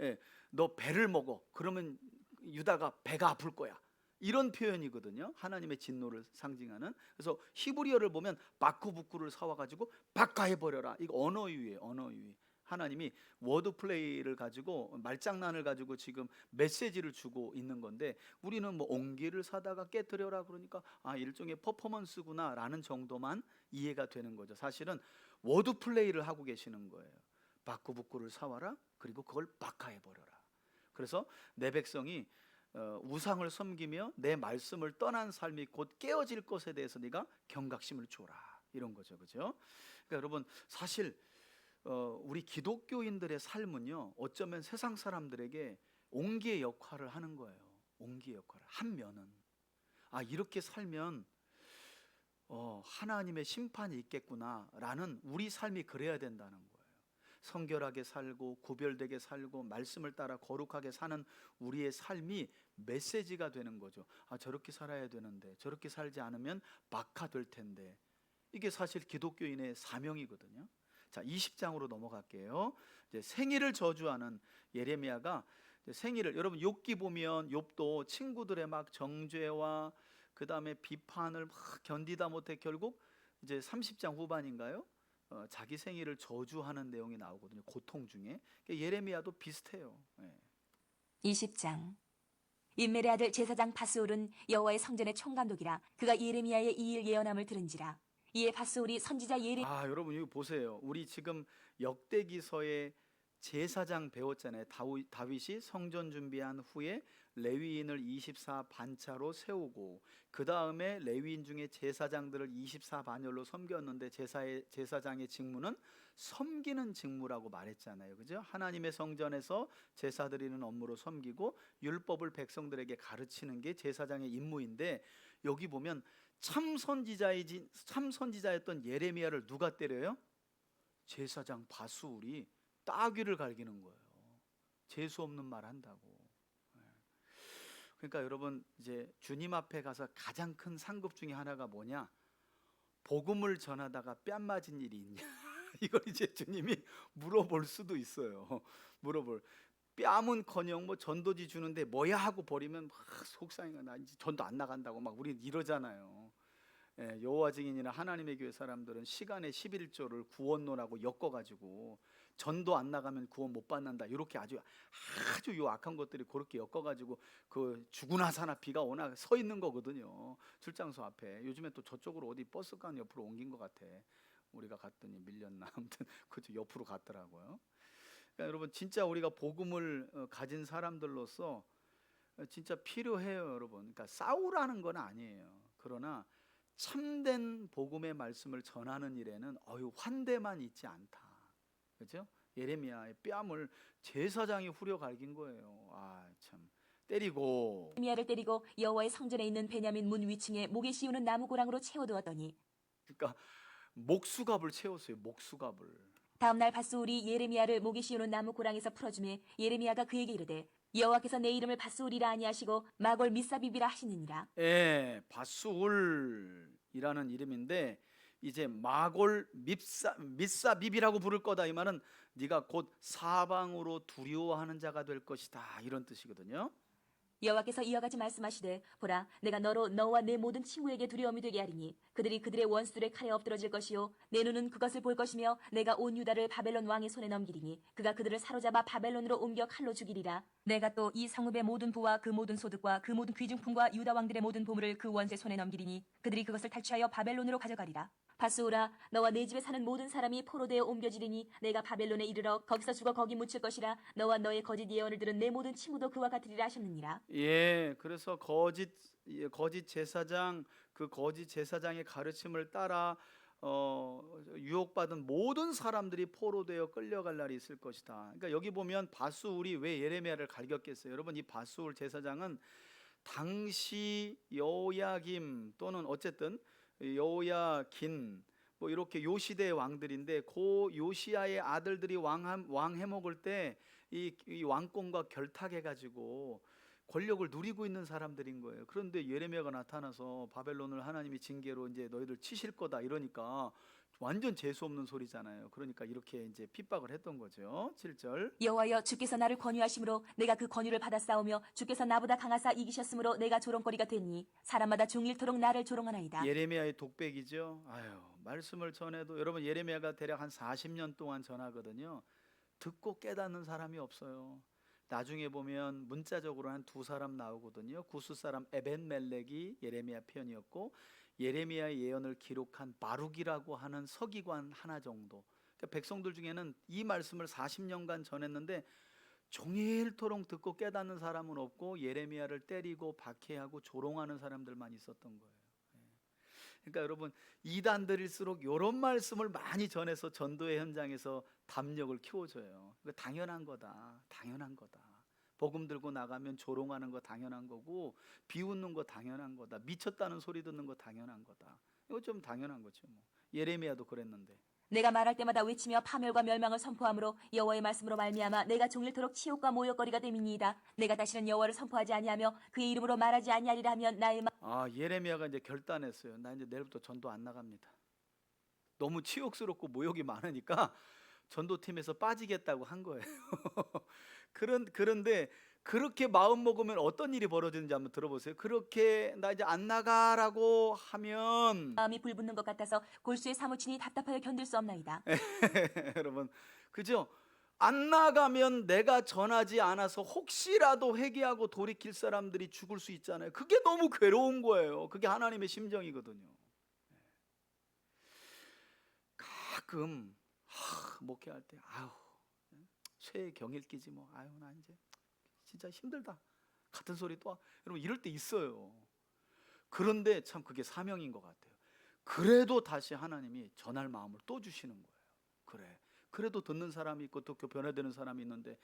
예, 너 배를 먹어. 그러면 유다가 배가 아플 거야. 이런 표현이거든요. 하나님의 진노를 상징하는. 그래서 히브리어를 보면 바쿠부쿠를 사와가지고 박하해 버려라. 이거 언어 유희예요. 언어 유희. 하나님이 워드 플레이를 가지고, 말장난을 가지고 지금 메시지를 주고 있는 건데, 우리는 뭐 옹기를 사다가 깨뜨려라 그러니까 일종의 퍼포먼스구나 라는 정도만 이해가 되는 거죠. 사실은 워드 플레이를 하고 계시는 거예요. 바쿠부쿠를 사와라, 그리고 그걸 박하해 버려라. 그래서 내 백성이 우상을 섬기며 내 말씀을 떠난 삶이 곧 깨어질 것에 대해서 네가 경각심을 줘라, 이런 거죠. 그죠? 그러니까 여러분, 사실 우리 기독교인들의 삶은요, 어쩌면 세상 사람들에게 옹기의 역할을 하는 거예요. 옹기의 역할을 한 면은 이렇게 살면 하나님의 심판이 있겠구나라는, 우리 삶이 그래야 된다는 거예요. 성결하게 살고 구별되게 살고 말씀을 따라 거룩하게 사는 우리의 삶이 메시지가 되는 거죠. 저렇게 살아야 되는데, 저렇게 살지 않으면 박하될 텐데. 이게 사실 기독교인의 사명이거든요. 자, 20장으로 넘어갈게요. 이제 생일을 저주하는 예레미야가 생일을, 여러분 욥기 보면 욥도 친구들의 막 정죄와 그 다음에 비판을 막 견디다 못해 결국 이제 30장 후반인가요? 자기 생일을 저주하는 내용이 나오거든요. 고통 중에. 예레미야도 비슷해요. 20장. 임멜의 아들 제사장 바스올은 여호와의 성전의 총감독이라. 그가 예레미야의 이 일 예언함을 들은지라. 이에 바스올이 선지자 여러분 이거 보세요. 우리 지금 역대기서의 제사장 배웠잖아요. 다윗이 성전 준비한 후에 레위인을 24 반차로 세우고, 그 다음에 레위인 중에 제사장들을 24 반열로 섬겼는데, 제사장의 직무는 섬기는 직무라고 말했잖아요. 그죠? 하나님의 성전에서 제사 드리는 업무로 섬기고 율법을 백성들에게 가르치는 게 제사장의 임무인데, 여기 보면 참 선지자였던 예레미야를 누가 때려요? 제사장 바스울이 따귀를 갈기는 거예요. 재수 없는 말 한다고. 그러니까 여러분, 이제 주님 앞에 가서 가장 큰 상급 중에 하나가 뭐냐? 복음을 전하다가 뺨 맞은 일이 있냐? 이걸 이제 주님이 물어볼 수도 있어요. 뺨은커녕 뭐 전도지 주는데 뭐야 하고 버리면 막 속상해가, 나 이제 전도 안 나간다고 막 우리 이러잖아요. 여호와 증인이나 하나님의 교회 사람들은 시간의 11조를 구원론하고 엮어가지고 전도 안 나가면 구원 못 받는다, 이렇게 아주 요 악한 것들이 그렇게 엮어가지고 그 주구나 사나 비가 오나 서 있는 거거든요. 출장소 앞에. 요즘에 또 저쪽으로 어디 버스관 옆으로 옮긴 것 같아. 우리가 갔더니 밀렸나, 아무튼 그쪽 옆으로 갔더라고요. 그러니까 여러분, 진짜 우리가 복음을 가진 사람들로서 진짜 필요해요, 여러분. 그러니까 싸우라는 건 아니에요. 그러나 참된 복음의 말씀을 전하는 일에는 환대만 있지 않다. 그렇죠? 예레미야의 뺨을 제사장이 후려 갈긴 거예요. 참. 때리고. 예레미야를 때리고 여호와의 성전에 있는 베냐민 문 위층에 목에 씌우는 나무 고랑으로 채워두었더니, 그러니까 목수갑을 채웠어요. 목수갑을. 다음 날 바스올이 예레미야를 목에 씌우는 나무 고랑에서 풀어주매 예레미야가 그에게 이르되, 여호와께서 내 이름을 바스올이라 아니하시고 마골 미사비비라 하시느니라. 바스울이라는 이름인데 이제 마골 미사비비라고 부를 거다. 이 말은 네가 곧 사방으로 두려워하는 자가 될 것이다, 이런 뜻이거든요. 여호와께서 이어가지 말씀하시되, 보라, 내가 너로 너와 내 모든 친구에게 두려움이 되게 하리니 그들이 그들의 원수들의 칼에 엎드러질 것이요 내 눈은 그것을 볼 것이며 내가 온 유다를 바벨론 왕의 손에 넘기리니 그가 그들을 사로잡아 바벨론으로 옮겨 칼로 죽이리라. 내가 또 이 성읍의 모든 부와 그 모든 소득과 그 모든 귀중품과 유다 왕들의 모든 보물을 그 원수의 손에 넘기리니 그들이 그것을 탈취하여 바벨론으로 가져가리라. 바스오라, 너와 내 집에 사는 모든 사람이 포로되어 옮겨지리니 내가 바벨론에 이르러 거기서 죽어 거기 묻힐 것이라. 너와 너의 거짓 예언을 들은 내 모든 친구도 그와 같으리라 하셨느니라. 그래서 거짓 제사장, 그 거짓 제사장의 가르침을 따라 유혹받은 모든 사람들이 포로되어 끌려갈 날이 있을 것이다. 그러니까 여기 보면 바스울이 왜 예레미야를 갈겼겠어요? 여러분, 이 바스울 제사장은 당시 여호야김 또는 어쨌든 여호야긴 뭐 이렇게 요 시대의 왕들인데, 고 요시야의 아들들이 왕 해먹을 때 이 왕권과 결탁해가지고 권력을 누리고 있는 사람들인 거예요. 그런데 예레미야가 나타나서 바벨론을 하나님이 징계로 이제 너희들 치실 거다 이러니까 완전 재수 없는 소리잖아요. 그러니까 이렇게 이제 핍박을 했던 거죠. 7절. 여호와여 주께서 나를 권유하심으로 내가 그 권유를 받아 싸우며 주께서 나보다 강하사 이기셨으므로 내가 조롱거리가 됐니 사람마다 종일토록 나를 조롱하나이다. 예레미야의 독백이죠. 말씀을 전해도 여러분 예레미야가 대략 한 40년 동안 전하거든요. 듣고 깨닫는 사람이 없어요. 나중에 보면 문자적으로 한 두 사람 나오거든요. 구스 사람 에벤멜렉이 예레미야 편이었고 예레미야의 예언을 기록한 바룩이라고 하는 서기관 하나 정도. 그러니까 백성들 중에는 이 말씀을 40년간 전했는데 종일토록 듣고 깨닫는 사람은 없고 예레미야를 때리고 박해하고 조롱하는 사람들만 있었던 거예요. 그러니까 여러분 이단들일수록 이런 말씀을 많이 전해서 전도의 현장에서 담력을 키워줘요. 이거 당연한 거다. 당연한 거다. 복음 들고 나가면 조롱하는 거 당연한 거고 비웃는 거 당연한 거다. 미쳤다는 소리 듣는 거 당연한 거다. 이거 좀 당연한 거죠. 뭐. 예레미야도 그랬는데. 내가 말할 때마다 외치며 파멸과 멸망을 선포하므로 여호와의 말씀으로 말미암아 내가 종일토록 치욕과 모욕거리가 됨이니이다. 내가 다시는 여호와를 선포하지 아니하며 그의 이름으로 말하지 아니하리라 하면 나의 예레미야가 이제 결단했어요. 나 이제 내일부터 전도 안 나갑니다. 너무 치욕스럽고 모욕이 많으니까 전도팀에서 빠지겠다고 한 거예요. 그런데 그렇게 마음 먹으면 어떤 일이 벌어지는지 한번 들어보세요. 그렇게 나 이제 안 나가라고 하면 마음이 불붙는 것 같아서 골수에 사무치니 답답하여 견딜 수 없나이다. 여러분 그죠? 안 나가면 내가 전하지 않아서 혹시라도 회개하고 돌이킬 사람들이 죽을 수 있잖아요. 그게 너무 괴로운 거예요. 그게 하나님의 심정이거든요. 가끔 목회할 때 쇠에 경일 끼지 뭐 나 이제 진짜 힘들다 같은 소리 또 여러분 이럴 때 있어요. 그런데 참 그게 사명인 것 같아요. 그래도 다시 하나님이 전할 마음을 또 주시는 거예요. 그래도 듣는 사람이 있고 또 변화되는 사람이 있는데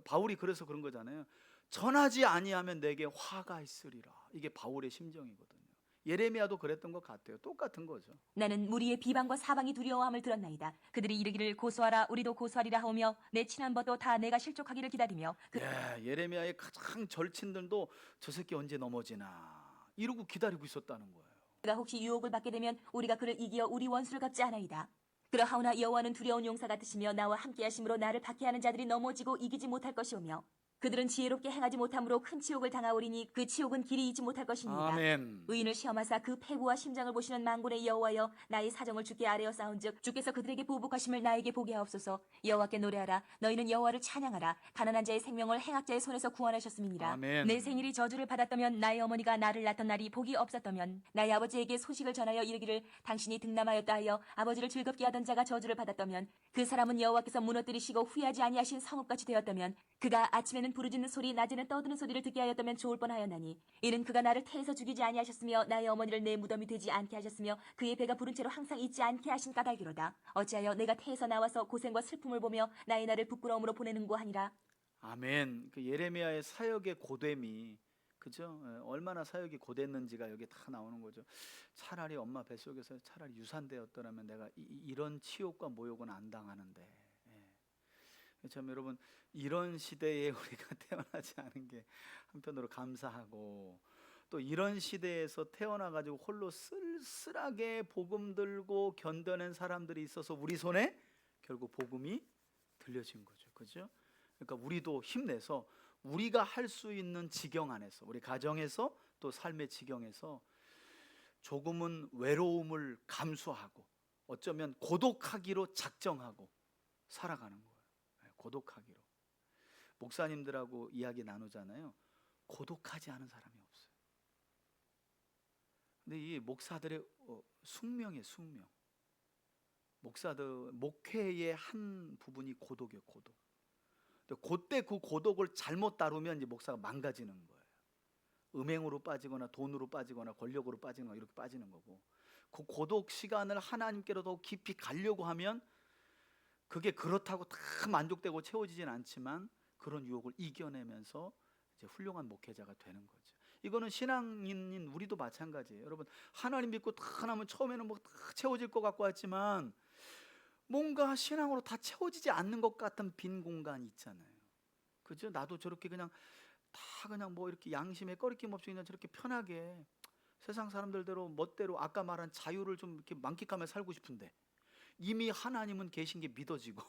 바울이 그래서 그런 거잖아요. 전하지 아니하면 내게 화가 있으리라. 이게 바울의 심정이거든요. 예레미야도 그랬던 것 같아요. 똑같은 거죠. 나는 무리의 비방과 사방이 두려워함을 들었나이다. 그들이 이르기를 고소하라 우리도 고소하리라 하오며 내 친한 벗도 다 내가 실족하기를 기다리며 예레미야의 가장 절친들도 저 새끼 언제 넘어지나 이러고 기다리고 있었다는 거예요. 그가 혹시 유혹을 받게 되면 우리가 그를 이기어 우리 원수를 갚지 않아이다. 그러하오나 여호와는 두려운 용사 같으시며 나와 함께하심으로 나를 박해하는 자들이 넘어지고 이기지 못할 것이오며 그들은 지혜롭게 행하지 못함으로 큰 치욕을 당하오리니 그 치욕은 길이 잊지 못할 것입니다. 아멘. 의인을 시험하사 그 패구와 심장을 보시는 만군의 여호와여 나의 사정을 주께 아뢰어 싸운즉 주께서 그들에게 보복하심을 나에게 보게 하옵소서. 여호와께 노래하라 너희는 여호와를 찬양하라 가난한 자의 생명을 행악자의 손에서 구원하셨음이니라. 아멘. 내 생일이 저주를 받았다면 나의 어머니가 나를 낳던 날이 복이 없었다면 나의 아버지에게 소식을 전하여 이르기를 당신이 등남하였다 하여 아버지를 즐겁게 하던 자가 저주를 받았다면 그 사람은 여호와께서 무너뜨리시고 후회하지 아니하신 성읍같이 되었다면 그가 아침에는 부르짖는 소리 낮에는 떠드는 소리를 듣게 하였다면 좋을 뻔하였나니 이는 그가 나를 태에서 죽이지 아니하셨으며 나의 어머니를 내 무덤이 되지 않게 하셨으며 그의 배가 부른 채로 항상 있지 않게 하신 까닭이로다. 어찌하여 내가 태에서 나와서 고생과 슬픔을 보며 나의 날을 부끄러움으로 보내는고 하니라. 아멘. 그 예레미야의 사역의 고됨이 그죠? 얼마나 사역이 고됐는지가 여기 다 나오는 거죠. 차라리 엄마 뱃속에서 차라리 유산되었더라면 내가 이런 치욕과 모욕은 안 당하는데. 참 여러분 이런 시대에 우리가 태어나지 않은 게 한편으로 감사하고 또 이런 시대에서 태어나가지고 홀로 쓸쓸하게 복음 들고 견뎌낸 사람들이 있어서 우리 손에 결국 복음이 들려진 거죠. 그죠? 그러니까 우리도 힘내서 우리가 할 수 있는 지경 안에서 우리 가정에서 또 삶의 지경에서 조금은 외로움을 감수하고 어쩌면 고독하기로 작정하고 살아가는 거예요. 고독하기로. 목사님들하고 이야기 나누잖아요. 고독하지 않은 사람이 없어요. 근데 이 목사들의 숙명이에요. 숙명. 목사들 목회의 한 부분이 고독이에요. 고독. 그때 그 고독을 잘못 다루면 이제 목사가 망가지는 거예요. 음행으로 빠지거나 돈으로 빠지거나 권력으로 빠지거나 이렇게 빠지는 거고 그 고독 시간을 하나님께로 더 깊이 가려고 하면 그게 그렇다고 다 만족되고 채워지진 않지만 그런 유혹을 이겨내면서 이제 훌륭한 목회자가 되는 거죠. 이거는 신앙인인 우리도 마찬가지예요. 여러분 하나님 믿고 다 하나면 처음에는 뭐 다 채워질 것 같고 하지만 뭔가 신앙으로 다 채워지지 않는 것 같은 빈 공간이 있잖아요. 그죠? 나도 저렇게 그냥 다 그냥 뭐 이렇게 양심에 꺼리낌 없이 그냥 저렇게 편하게 세상 사람들대로 멋대로 아까 말한 자유를 좀 이렇게 만끽하며 살고 싶은데 이미 하나님은 계신 게 믿어지고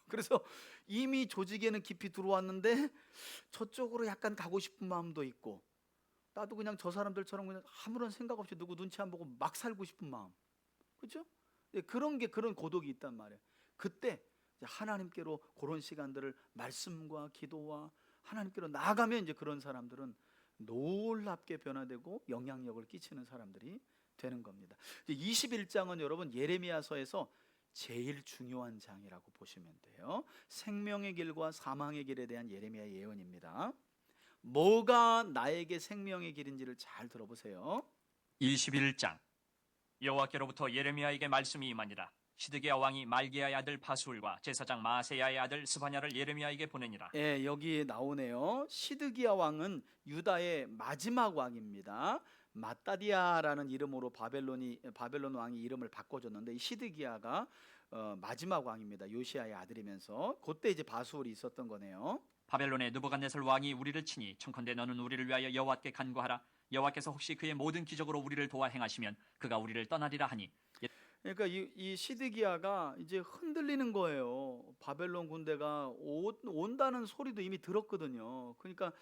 그래서 이미 조직에는 깊이 들어왔는데 저쪽으로 약간 가고 싶은 마음도 있고 나도 그냥 저 사람들처럼 그냥 아무런 생각 없이 누구 눈치 안 보고 막 살고 싶은 마음, 그렇죠? 그런 고독이 있단 말이에요. 그때 이제 하나님께로 그런 시간들을 말씀과 기도와 하나님께로 나아가면 이제 그런 사람들은 놀랍게 변화되고 영향력을 끼치는 사람들이 되는 겁니다. 21장은 여러분 예레미야서에서 제일 중요한 장이라고 보시면 돼요. 생명의 길과 사망의 길에 대한 예레미야의 예언입니다. 뭐가 나에게 생명의 길인지를 잘 들어보세요. 21장. 여호와께로부터 예레미야에게 말씀이 임하니라. 시드기야 왕이 말기야의 아들 바수울과 제사장 마세야의 아들 스바냐를 예레미야에게 보내니라. 예, 여기 나오네요. 시드기야 왕은 유다의 마지막 왕입니다. 마따디아라는 이름으로 바벨론 왕이 이름을 바꿔줬는데 이 시드기야가 마지막 왕입니다. 요시야의 아들이면서 그때 이제 바수울이 있었던 거네요. 바벨론의 느부갓네살 왕이 우리를 치니 청컨대 너는 우리를 위하여 여호와께 간구하라. 여호와께서 혹시 그의 모든 기적으로 우리를 도와 행하시면 그가 우리를 떠나리라 하니. 그러니까 이 시드기야가 이제 흔들리는 거예요. 바벨론 군대가 온다는 소리도 이미 들었거든요. 그러니까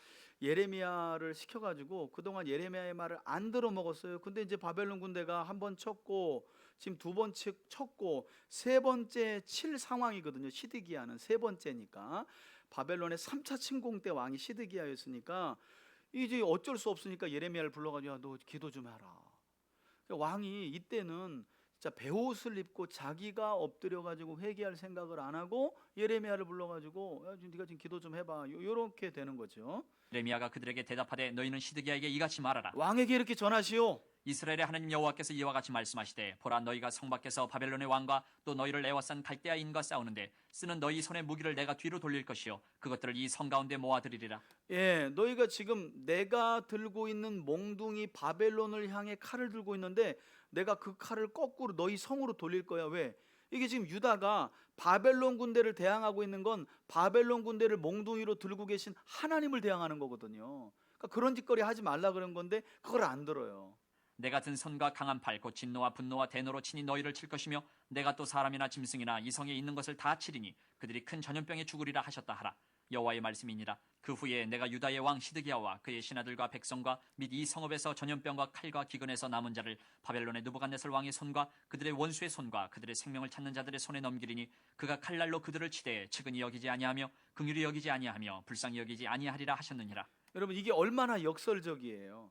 예레미야를 시켜가지고 그동안 예레미야의 말을 안 들어 먹었어요. 근데 이제 바벨론 군대가 한 번 쳤고 지금 두 번 쳤고 세 번째 칠 상황이거든요. 시드기야는 세 번째니까 바벨론의 3차 침공 때 왕이 시드기야였으니까 이제 어쩔 수 없으니까 예레미야를 불러가지고 야, 너 기도 좀 해라. 왕이 이때는 진짜 베옷을 입고 자기가 엎드려 가지고 회개할 생각을 안 하고 예레미야를 불러 가지고 야, 네가 지금 기도 좀 해봐. 요렇게 되는 거죠. 예레미야가 그들에게 대답하되 너희는 시드기야에게 이같이 말하라. 왕에게 이렇게 전하시오. 이스라엘의 하나님 여호와께서 이와 같이 말씀하시되 보라 너희가 성 밖에서 바벨론의 왕과 또 너희를 애워싼 갈대아인과 싸우는데 쓰는 너희 손의 무기를 내가 뒤로 돌릴 것이요 그것들을 이 성 가운데 모아들이리라. 예, 너희가 지금 내가 들고 있는 몽둥이 바벨론을 향해 칼을 들고 있는데 내가 그 칼을 거꾸로 너희 성으로 돌릴 거야. 왜? 이게 지금 유다가 바벨론 군대를 대항하고 있는 건 바벨론 군대를 몽둥이로 들고 계신 하나님을 대항하는 거거든요. 그러니까 그런 짓거리 하지 말라 그런 건데 그걸 안 들어요. 내가 든 손과 강한 팔 곧 진노와 분노와 대노로 친히 너희를 칠 것이며 내가 또 사람이나 짐승이나 이 성에 있는 것을 다 치리니 그들이 큰 전염병에 죽으리라 하셨다 하라. 여호와의 말씀이니라. 그 후에 내가 유다의 왕 시드기야와 그의 신하들과 백성과 및 이 성읍에서 전염병과 칼과 기근에서 남은 자를 바벨론의 느부갓네살 왕의 손과 그들의 원수의 손과 그들의 생명을 찾는 자들의 손에 넘기리니 그가 칼날로 그들을 치되 측은히 여기지 아니하며 긍휼히 여기지 아니하며 불쌍히 여기지 아니하리라 하셨느니라. 여러분 이게 얼마나 역설적이에요.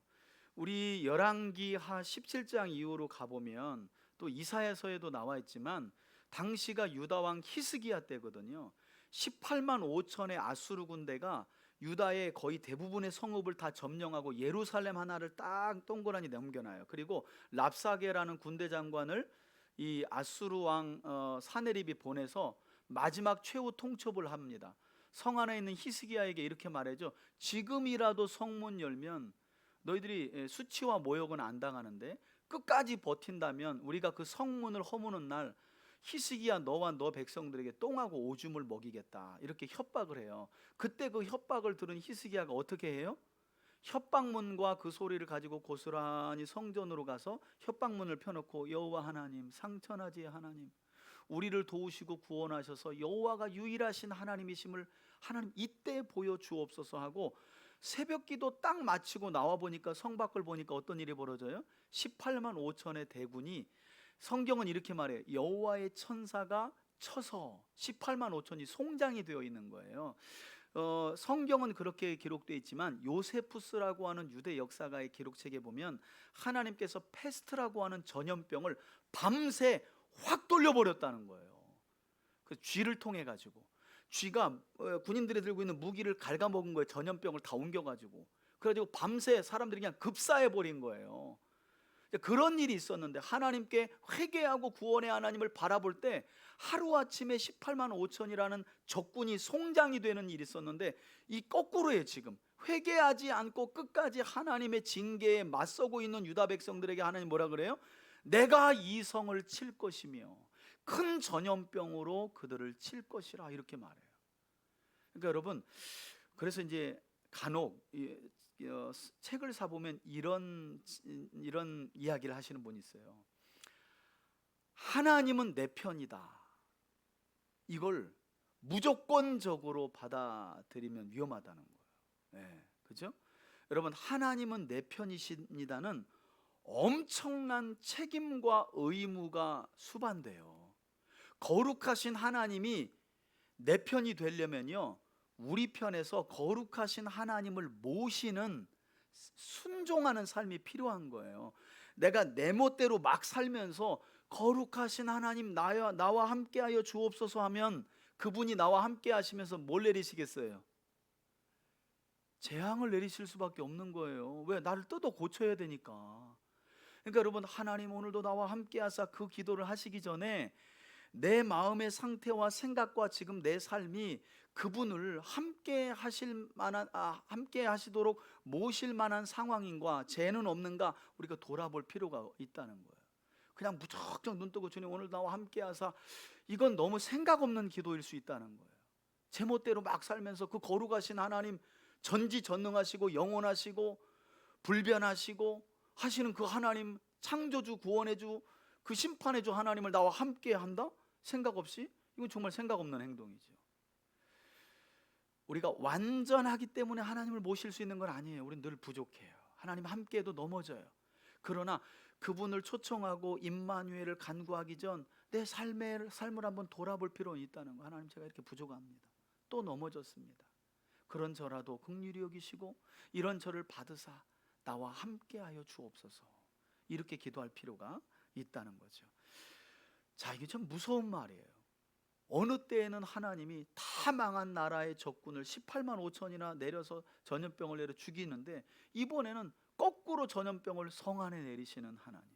우리 열왕기하 17장 이후로 가보면 또 이사야서에도 나와 있지만 당시가 유다 왕 히스기야 때거든요. 18만 5천의 아수르 군대가 유다의 거의 대부분의 성읍을 다 점령하고 예루살렘 하나를 딱 동그라니 넘겨놔요. 그리고 랍사게라는 군대 장관을 이 아수르 왕 사네립이 보내서 마지막 최후 통첩을 합니다. 성 안에 있는 히스기야에게 이렇게 말해줘. 지금이라도 성문 열면 너희들이 수치와 모욕은 안 당하는데 끝까지 버틴다면 우리가 그 성문을 허무는 날 히스기야 너와 너 백성들에게 똥하고 오줌을 먹이겠다 이렇게 협박을 해요. 그때 그 협박을 들은 히스기야가 어떻게 해요? 협박문과 그 소리를 가지고 고스란히 성전으로 가서 협박문을 펴놓고 여호와 하나님 상천하지의 하나님 우리를 도우시고 구원하셔서 여호와가 유일하신 하나님이심을 하나님 이때 보여주옵소서 하고 새벽기도 딱 마치고 나와 보니까 성 밖을 보니까 어떤 일이 벌어져요? 18만 5천의 대군이 성경은 이렇게 말해요. 여호와의 천사가 쳐서 18만 5천이 송장이 되어 있는 거예요. 성경은 그렇게 기록되어 있지만 요세푸스라고 하는 유대 역사가의 기록책에 보면 하나님께서 페스트라고 하는 전염병을 밤새 확 돌려버렸다는 거예요. 그 쥐를 통해 가지고 쥐가 군인들이 들고 있는 무기를 갉아먹은 거예요. 전염병을 다 옮겨가지고 그래가지고 밤새 사람들이 그냥 급사해버린 거예요. 그런 일이 있었는데 하나님께 회개하고 구원의 하나님을 바라볼 때 하루아침에 18만 5천이라는 적군이 송장이 되는 일이 있었는데 이 거꾸로예요. 지금 회개하지 않고 끝까지 하나님의 징계에 맞서고 있는 유다 백성들에게 하나님 뭐라 그래요? 내가 이 성을 칠 것이며 큰 전염병으로 그들을 칠 것이라 이렇게 말해요. 그러니까 여러분 그래서 이제 간혹 책을 사 보면 이런 이야기를 하시는 분이 있어요. 하나님은 내 편이다. 이걸 무조건적으로 받아들이면 위험하다는 거예요. 네, 그죠? 여러분, 하나님은 내 편이십니다는 엄청난 책임과 의무가 수반돼요. 거룩하신 하나님이 내 편이 되려면요, 우리 편에서 거룩하신 하나님을 모시는, 순종하는 삶이 필요한 거예요. 내가 내 멋대로 막 살면서 거룩하신 하나님 나와 함께하여 주옵소서 하면 그분이 나와 함께 하시면서 뭘 내리시겠어요? 재앙을 내리실 수밖에 없는 거예요. 왜? 나를 뜯어 고쳐야 되니까. 그러니까 여러분, 하나님 오늘도 나와 함께 하사 그 기도를 하시기 전에 내 마음의 상태와 생각과 지금 내 삶이 그분을 함께 하실 만한, 함께 하시도록 모실 만한 상황인가, 죄는 없는가 우리가 돌아볼 필요가 있다는 거예요. 그냥 무작정 눈 뜨고 주님 오늘 나와 함께 하사, 이건 너무 생각 없는 기도일 수 있다는 거예요. 제멋대로 막 살면서 그 거룩하신 하나님, 전지전능하시고 영원하시고 불변하시고 하시는 그 하나님, 창조주, 구원해주, 그 심판해주 하나님을 나와 함께 한다? 생각 없이? 이건 정말 생각 없는 행동이죠. 우리가 완전하기 때문에 하나님을 모실 수 있는 건 아니에요. 우리는 늘 부족해요. 하나님 함께해도 넘어져요. 그러나 그분을 초청하고 임마누엘을 간구하기 전 내 삶을 한번 돌아볼 필요는 있다는 거. 하나님, 제가 이렇게 부족합니다. 또 넘어졌습니다. 그런 저라도 긍휼히 여기시고 이런 저를 받으사 나와 함께하여 주옵소서. 이렇게 기도할 필요가 있다는 거죠. 자, 이게 참 무서운 말이에요. 어느 때에는 하나님이 다 망한 나라의 적군을 18만 5천이나 내려서 전염병을 내려 죽이는데, 이번에는 거꾸로 전염병을 성 안에 내리시는 하나님,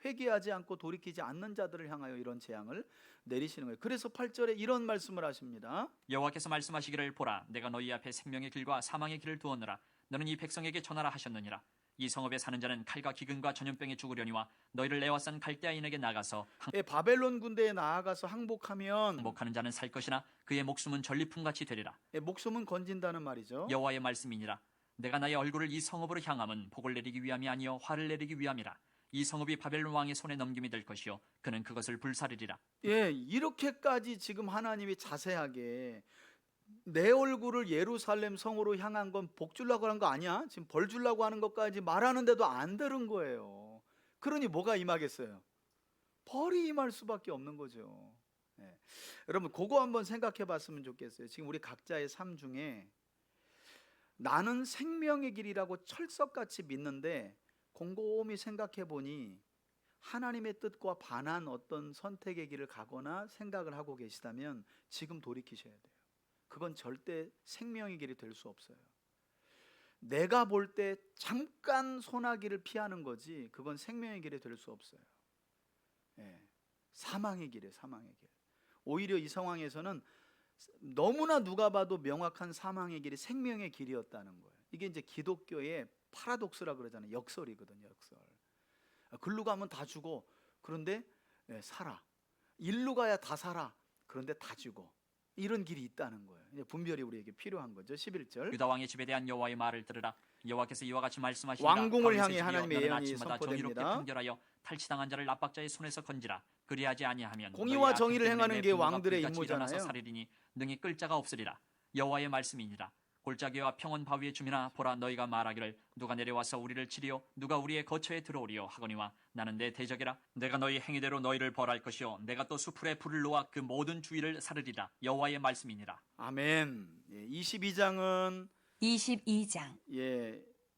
회개하지 않고 돌이키지 않는 자들을 향하여 이런 재앙을 내리시는 거예요. 그래서 8절에 이런 말씀을 하십니다. 여호와께서 말씀하시기를 보라 내가 너희 앞에 생명의 길과 사망의 길을 두었노라 너는 이 백성에게 전하라 하셨느니라. 이 성읍에 사는 자는 칼과 기근과 전염병에 죽으려니와 너희를 내와싼 갈대아인에게 나가서 바벨론 군대에 나아가서 항복하면 항복하는 자는 살 것이나 그의 목숨은 전리품같이 되리라. 목숨은 건진다는 말이죠. 여호와의 말씀이니라. 내가 나의 얼굴을 이 성읍으로 향함은 복을 내리기 위함이 아니요 화를 내리기 위함이라. 이 성읍이 바벨론 왕의 손에 넘김이 될 것이요 그는 그것을 불사르리라. 이렇게까지 지금 하나님이 자세하게 내 얼굴을 예루살렘 성으로 향한 건 복 주려고 하는 거 아니야? 지금 벌 주려고 하는 것까지 말하는데도 안 들은 거예요. 그러니 뭐가 임하겠어요? 벌이 임할 수밖에 없는 거죠. 여러분, 그거 한번 생각해 봤으면 좋겠어요. 지금 우리 각자의 삶 중에 나는 생명의 길이라고 철석같이 믿는데 곰곰이 생각해 보니 하나님의 뜻과 반한 어떤 선택의 길을 가거나 생각을 하고 계시다면 지금 돌이키셔야 돼요. 그건 절대 생명의 길이 될 수 없어요. 내가 볼 때 잠깐 소나기를 피하는 거지 그건 생명의 길이 될 수 없어요. 사망의 길이에요. 사망의 길. 오히려 이 상황에서는 너무나 누가 봐도 명확한 사망의 길이 생명의 길이었다는 거예요. 이게 이제 기독교의 파라독스라 그러잖아요. 역설이거든요. 역설. 글로 가면 다 죽어. 그런데 살아. 일로 가야 다 살아. 그런데 다 죽어. 이런 길이 있다는 거예요. 분별이 우리에게 필요한 거죠. 11절. 유다 왕의 집에 대한 여호와의 말을 들으라. 여호와께서 이와 같이 말씀하시니라. 왕궁을 향해 하나님의 예언이 아침마다 정의롭게 선포됩니다. 판결하여 탈취당한 자를 압박자의 손에서 건지라. 그리하지 아니하면 공의와 너희 정의를 악행 때문에 행하는 게 내 분노가 왕들의 불같이 일어나서 임무잖아요. 살리리니 능히 끌 자가 없으리라. 여호와의 말씀이니라. 골짜기와 평원 바위의 주민아 보라 너희가 말하기를 누가 내려와서 우리를 치리요 누가 우리의 거처에 들어오리요 하거니와 나는 내 대적이라. 내가 너희 행위대로 너희를 벌할 것이요 내가 또 수풀에 불을 놓아 그 모든 주위를 사르리라. 여호와의 말씀이니라. 아멘. 22장은 22장.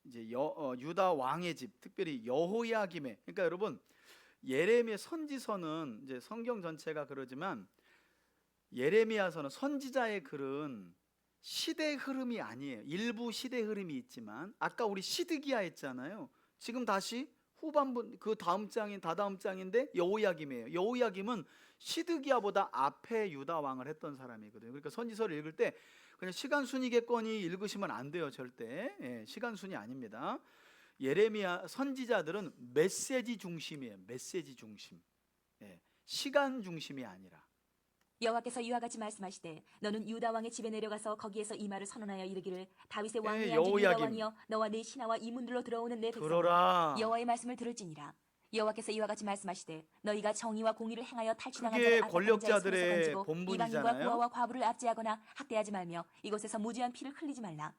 이제 유다 왕의 집, 특별히 여호야김의, 그러니까 여러분 예레미야 선지서는 이제 성경 전체가 그러지만 예레미야서는 선지자의 글은 시대 흐름이 아니에요. 일부 시대 흐름이 있지만 아까 우리 시드기야 했잖아요. 지금 다시 후반부 그 다음 장인 다다음 장인데 여호야김이에요. 여호야김은 시드기야보다 앞에 유다 왕을 했던 사람이거든요. 그러니까 선지서를 읽을 때 그냥 시간 순위겠거니 읽으시면 안 돼요. 절대 시간 순위 아닙니다. 예레미야 선지자들은 메시지 중심이에요. 메시지 중심. 시간 중심이 아니라. 여호와께서 이와 같이 말씀하시되 너는 유다 왕의 집에 내려가서 거기에서 이 말을 선언하여 이르기를 다윗의 왕이 앉은 유다 여호야김. 왕이여 너와 네 신하와 이 문들로 들어오는 내 백성아 들어라. 여호와의 말씀을 들을지니라. 여호와께서 이와 같이 말씀하시되 너희가 정의와 공의를 행하여 탈취당한 그게 자를 압박하는 자의 손에서 권력자들의 건지고 본분이잖아요. 이방인과 고아와 과부를 압제하거나 학대하지 말며 이곳에서 무지한 피를 흘리지 말라.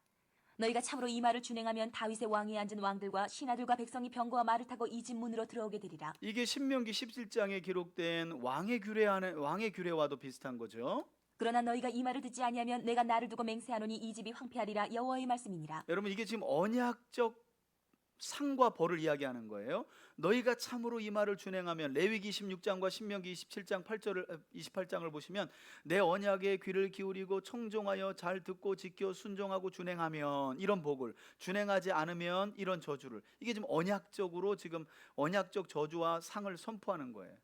너희가 참으로 이 말을 준행하면 다윗의 왕위에 앉은 왕들과 신하들과 백성이 병거와 말을 타고 이 집 문으로 들어오게 되리라. 이게 신명기 17장에 기록된 왕의 규례와도 비슷한 거죠. 그러나 너희가 이 말을 듣지 아니하면 내가 나를 두고 맹세하노니 이 집이 황폐하리라. 여호와의 말씀이니라. 여러분 이게 지금 언약적 상과 벌을 이야기하는 거예요. 너희가 참으로 이 말을 준행하면 레위기 16장과 신명기 27장 28장을 보시면 내 언약에 귀를 기울이고 청종하여 잘 듣고 지켜 순종하고 준행하면 이런 복을, 준행하지 않으면 이런 저주를. 이게 지금 언약적으로 지금 언약적 저주와 상을 선포하는 거예요.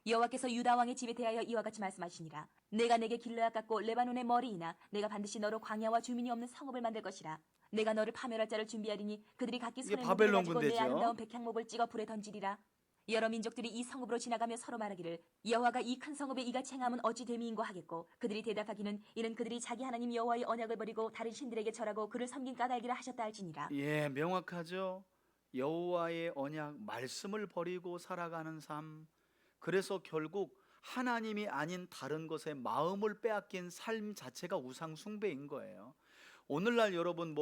여호와께서 유다 왕의 집에 대하여 이와 같이 말씀하시니라. 내가 내게 길르앗 같고 레바논의 머리이나 내가 반드시 너로 광야와 주민이 없는 성읍을 만들 것이라. 내가 너를 파멸할 자를 준비하리니 그들이 각기 이게 손에 바벨론 가지고 내 군대죠. 아름다운 백향목을 찍어 불에 던지리라. 여러 민족들이 이 성읍으로 지나가며 서로 말하기를 여호와가 이 큰 성읍에 이같이 행함은 어찌 됨이인고 하겠고 그들이 대답하기는 이는 그들이 자기 하나님 여호와의 언약을 버리고 다른 신들에게 절하고 그를 섬긴 까닭이라 하셨다 할지니라. 예, 명확하죠. 여호와의 언약 말씀을 버리고 살아가는 삶. 그래서 결국 하나님이 아닌 다른 것에 마음을 빼앗긴 삶 자체가 우상 숭배인 거예요. 오늘날 여러분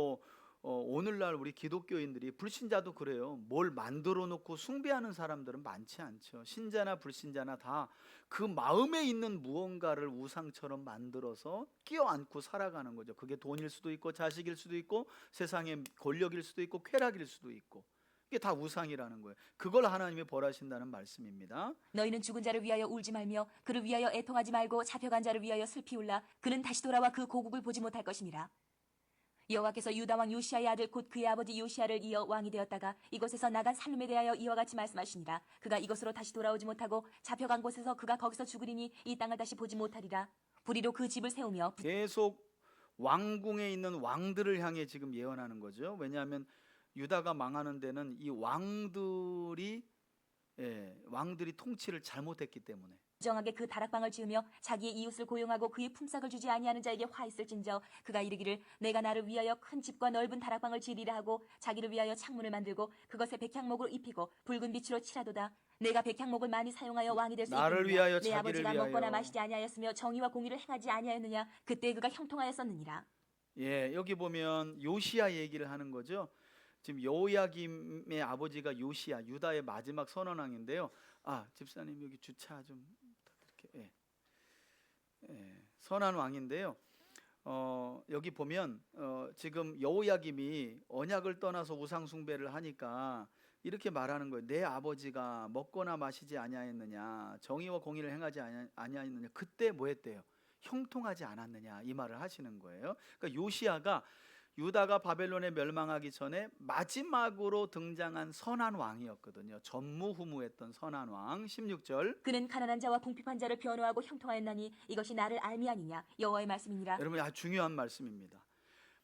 오늘날 우리 기독교인들이 불신자도 그래요. 뭘 만들어 놓고 숭배하는 사람들은 많지 않죠. 신자나 불신자나 다 그 마음에 있는 무언가를 우상처럼 만들어서 끼어안고 살아가는 거죠. 그게 돈일 수도 있고 자식일 수도 있고 세상의 권력일 수도 있고 쾌락일 수도 있고 이게 다 우상이라는 거예요. 그걸 하나님이 벌하신다는 말씀입니다. 너희는 죽은 자를 위하여 울지 말며 그를 위하여 애통하지 말고 잡혀간 자를 위하여 슬피 울라. 그는 다시 돌아와 그 고국을 보지 못할 것임이라. 여호와께서 유다 왕 요시아의 아들 곧 그의 아버지 요시아를 이어 왕이 되었다가 이곳에서 나간 살룸에 대하여 이와 같이 말씀하시니라. 그가 이곳으로 다시 돌아오지 못하고 잡혀간 곳에서 그가 거기서 죽으리니 이 땅을 다시 보지 못하리라. 불의로 그 집을 세우며 계속 왕궁에 있는 왕들을 향해 지금 예언하는 거죠. 왜냐하면 유다가 망하는 데는 이 왕들이 통치를 잘못했기 때문에. 정하게 그 다락방을 지으며 자기의 이웃을 고용하고 그의 품삯을 주지 아니하는 자에게 화 있을진저 그가 이르기를 내가 나를 위하여 큰 집과 넓은 다락방을 지으리라 하고 자기를 위하여 창문을 만들고 그것에 백향목을 입히고 붉은 빛으로 칠하도다. 내가 백향목을 많이 사용하여 왕이 될 수 나를 있겠느냐. 위하여 내 자기를 아버지가 위하여. 먹거나 마시지 아니하였으며 정의와 공의를 행하지 아니하였느냐. 그때 그가 형통하였었느니라. 예, 여기 보면 요시야 얘기를 하는 거죠. 지금 여호야김의 아버지가 요시야, 유다의 마지막 선언왕인데요. 아, 집사님 여기 주차 좀 부탁드릴게요. 선한 왕인데요. 여기 보면 지금 여호야김이 언약을 떠나서 우상 숭배를 하니까 이렇게 말하는 거예요. 내 아버지가 먹거나 마시지 아니하였느냐, 정의와 공의를 행하지 아니하였느냐. 그때 뭐 했대요? 형통하지 않았느냐, 이 말을 하시는 거예요. 그러니까 요시야가 유다가 바벨론에 멸망하기 전에 마지막으로 등장한 선한 왕이었거든요. 전무후무했던 선한 왕. 16절. 그는 가난한 자와 궁핍한 자를 변호하고 형통하였나니 이것이 나를 알미 아니냐. 여호와의 말씀이니라. 여러분 아주 중요한 말씀입니다.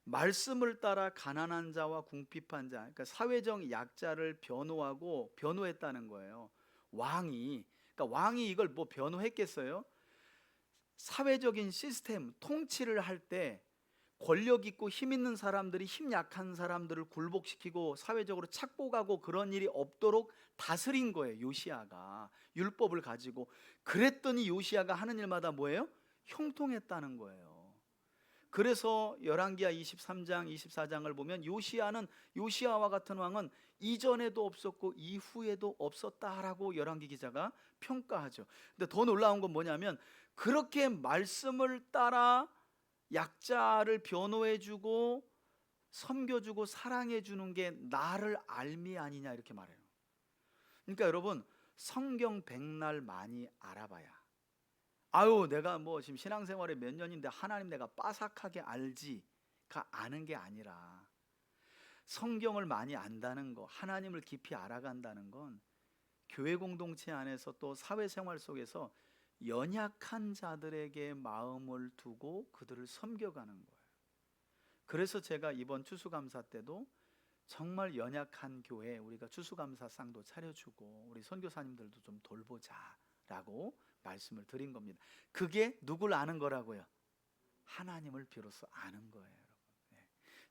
말씀을 따라 가난한 자와 궁핍한 자, 그러니까 사회적 약자를 변호했다는 거예요. 그러니까 왕이 이걸 뭐 변호했겠어요? 사회적인 시스템, 통치를 할 때 권력 있고 힘 있는 사람들이 힘 약한 사람들을 굴복시키고 사회적으로 착복하고 그런 일이 없도록 다스린 거예요. 요시야가 율법을 가지고. 그랬더니 요시야가 하는 일마다 뭐예요? 형통했다는 거예요. 그래서 열왕기하 23장 24장을 보면 요시야와 같은 왕은 이전에도 없었고 이후에도 없었다라고 열왕기 기자가 평가하죠. 근데 더 놀라운 건 뭐냐면 그렇게 말씀을 따라 약자를 변호해주고 섬겨주고 사랑해주는 게 나를 알미 아니냐 이렇게 말해요. 그러니까 여러분 성경 백날 많이 알아봐야 내가 뭐 지금 신앙생활에 몇 년인데 하나님 내가 빠삭하게 알지가 아는 게 아니라 성경을 많이 안다는 거, 하나님을 깊이 알아간다는 건 교회 공동체 안에서 또 사회생활 속에서 연약한 자들에게 마음을 두고 그들을 섬겨가는 거예요. 그래서 제가 이번 추수감사 때도 정말 연약한 교회 우리가 추수감사상도 차려주고 우리 선교사님들도 좀 돌보자 라고 말씀을 드린 겁니다. 그게 누굴 아는 거라고요? 하나님을 비로소 아는 거예요, 여러분. 네.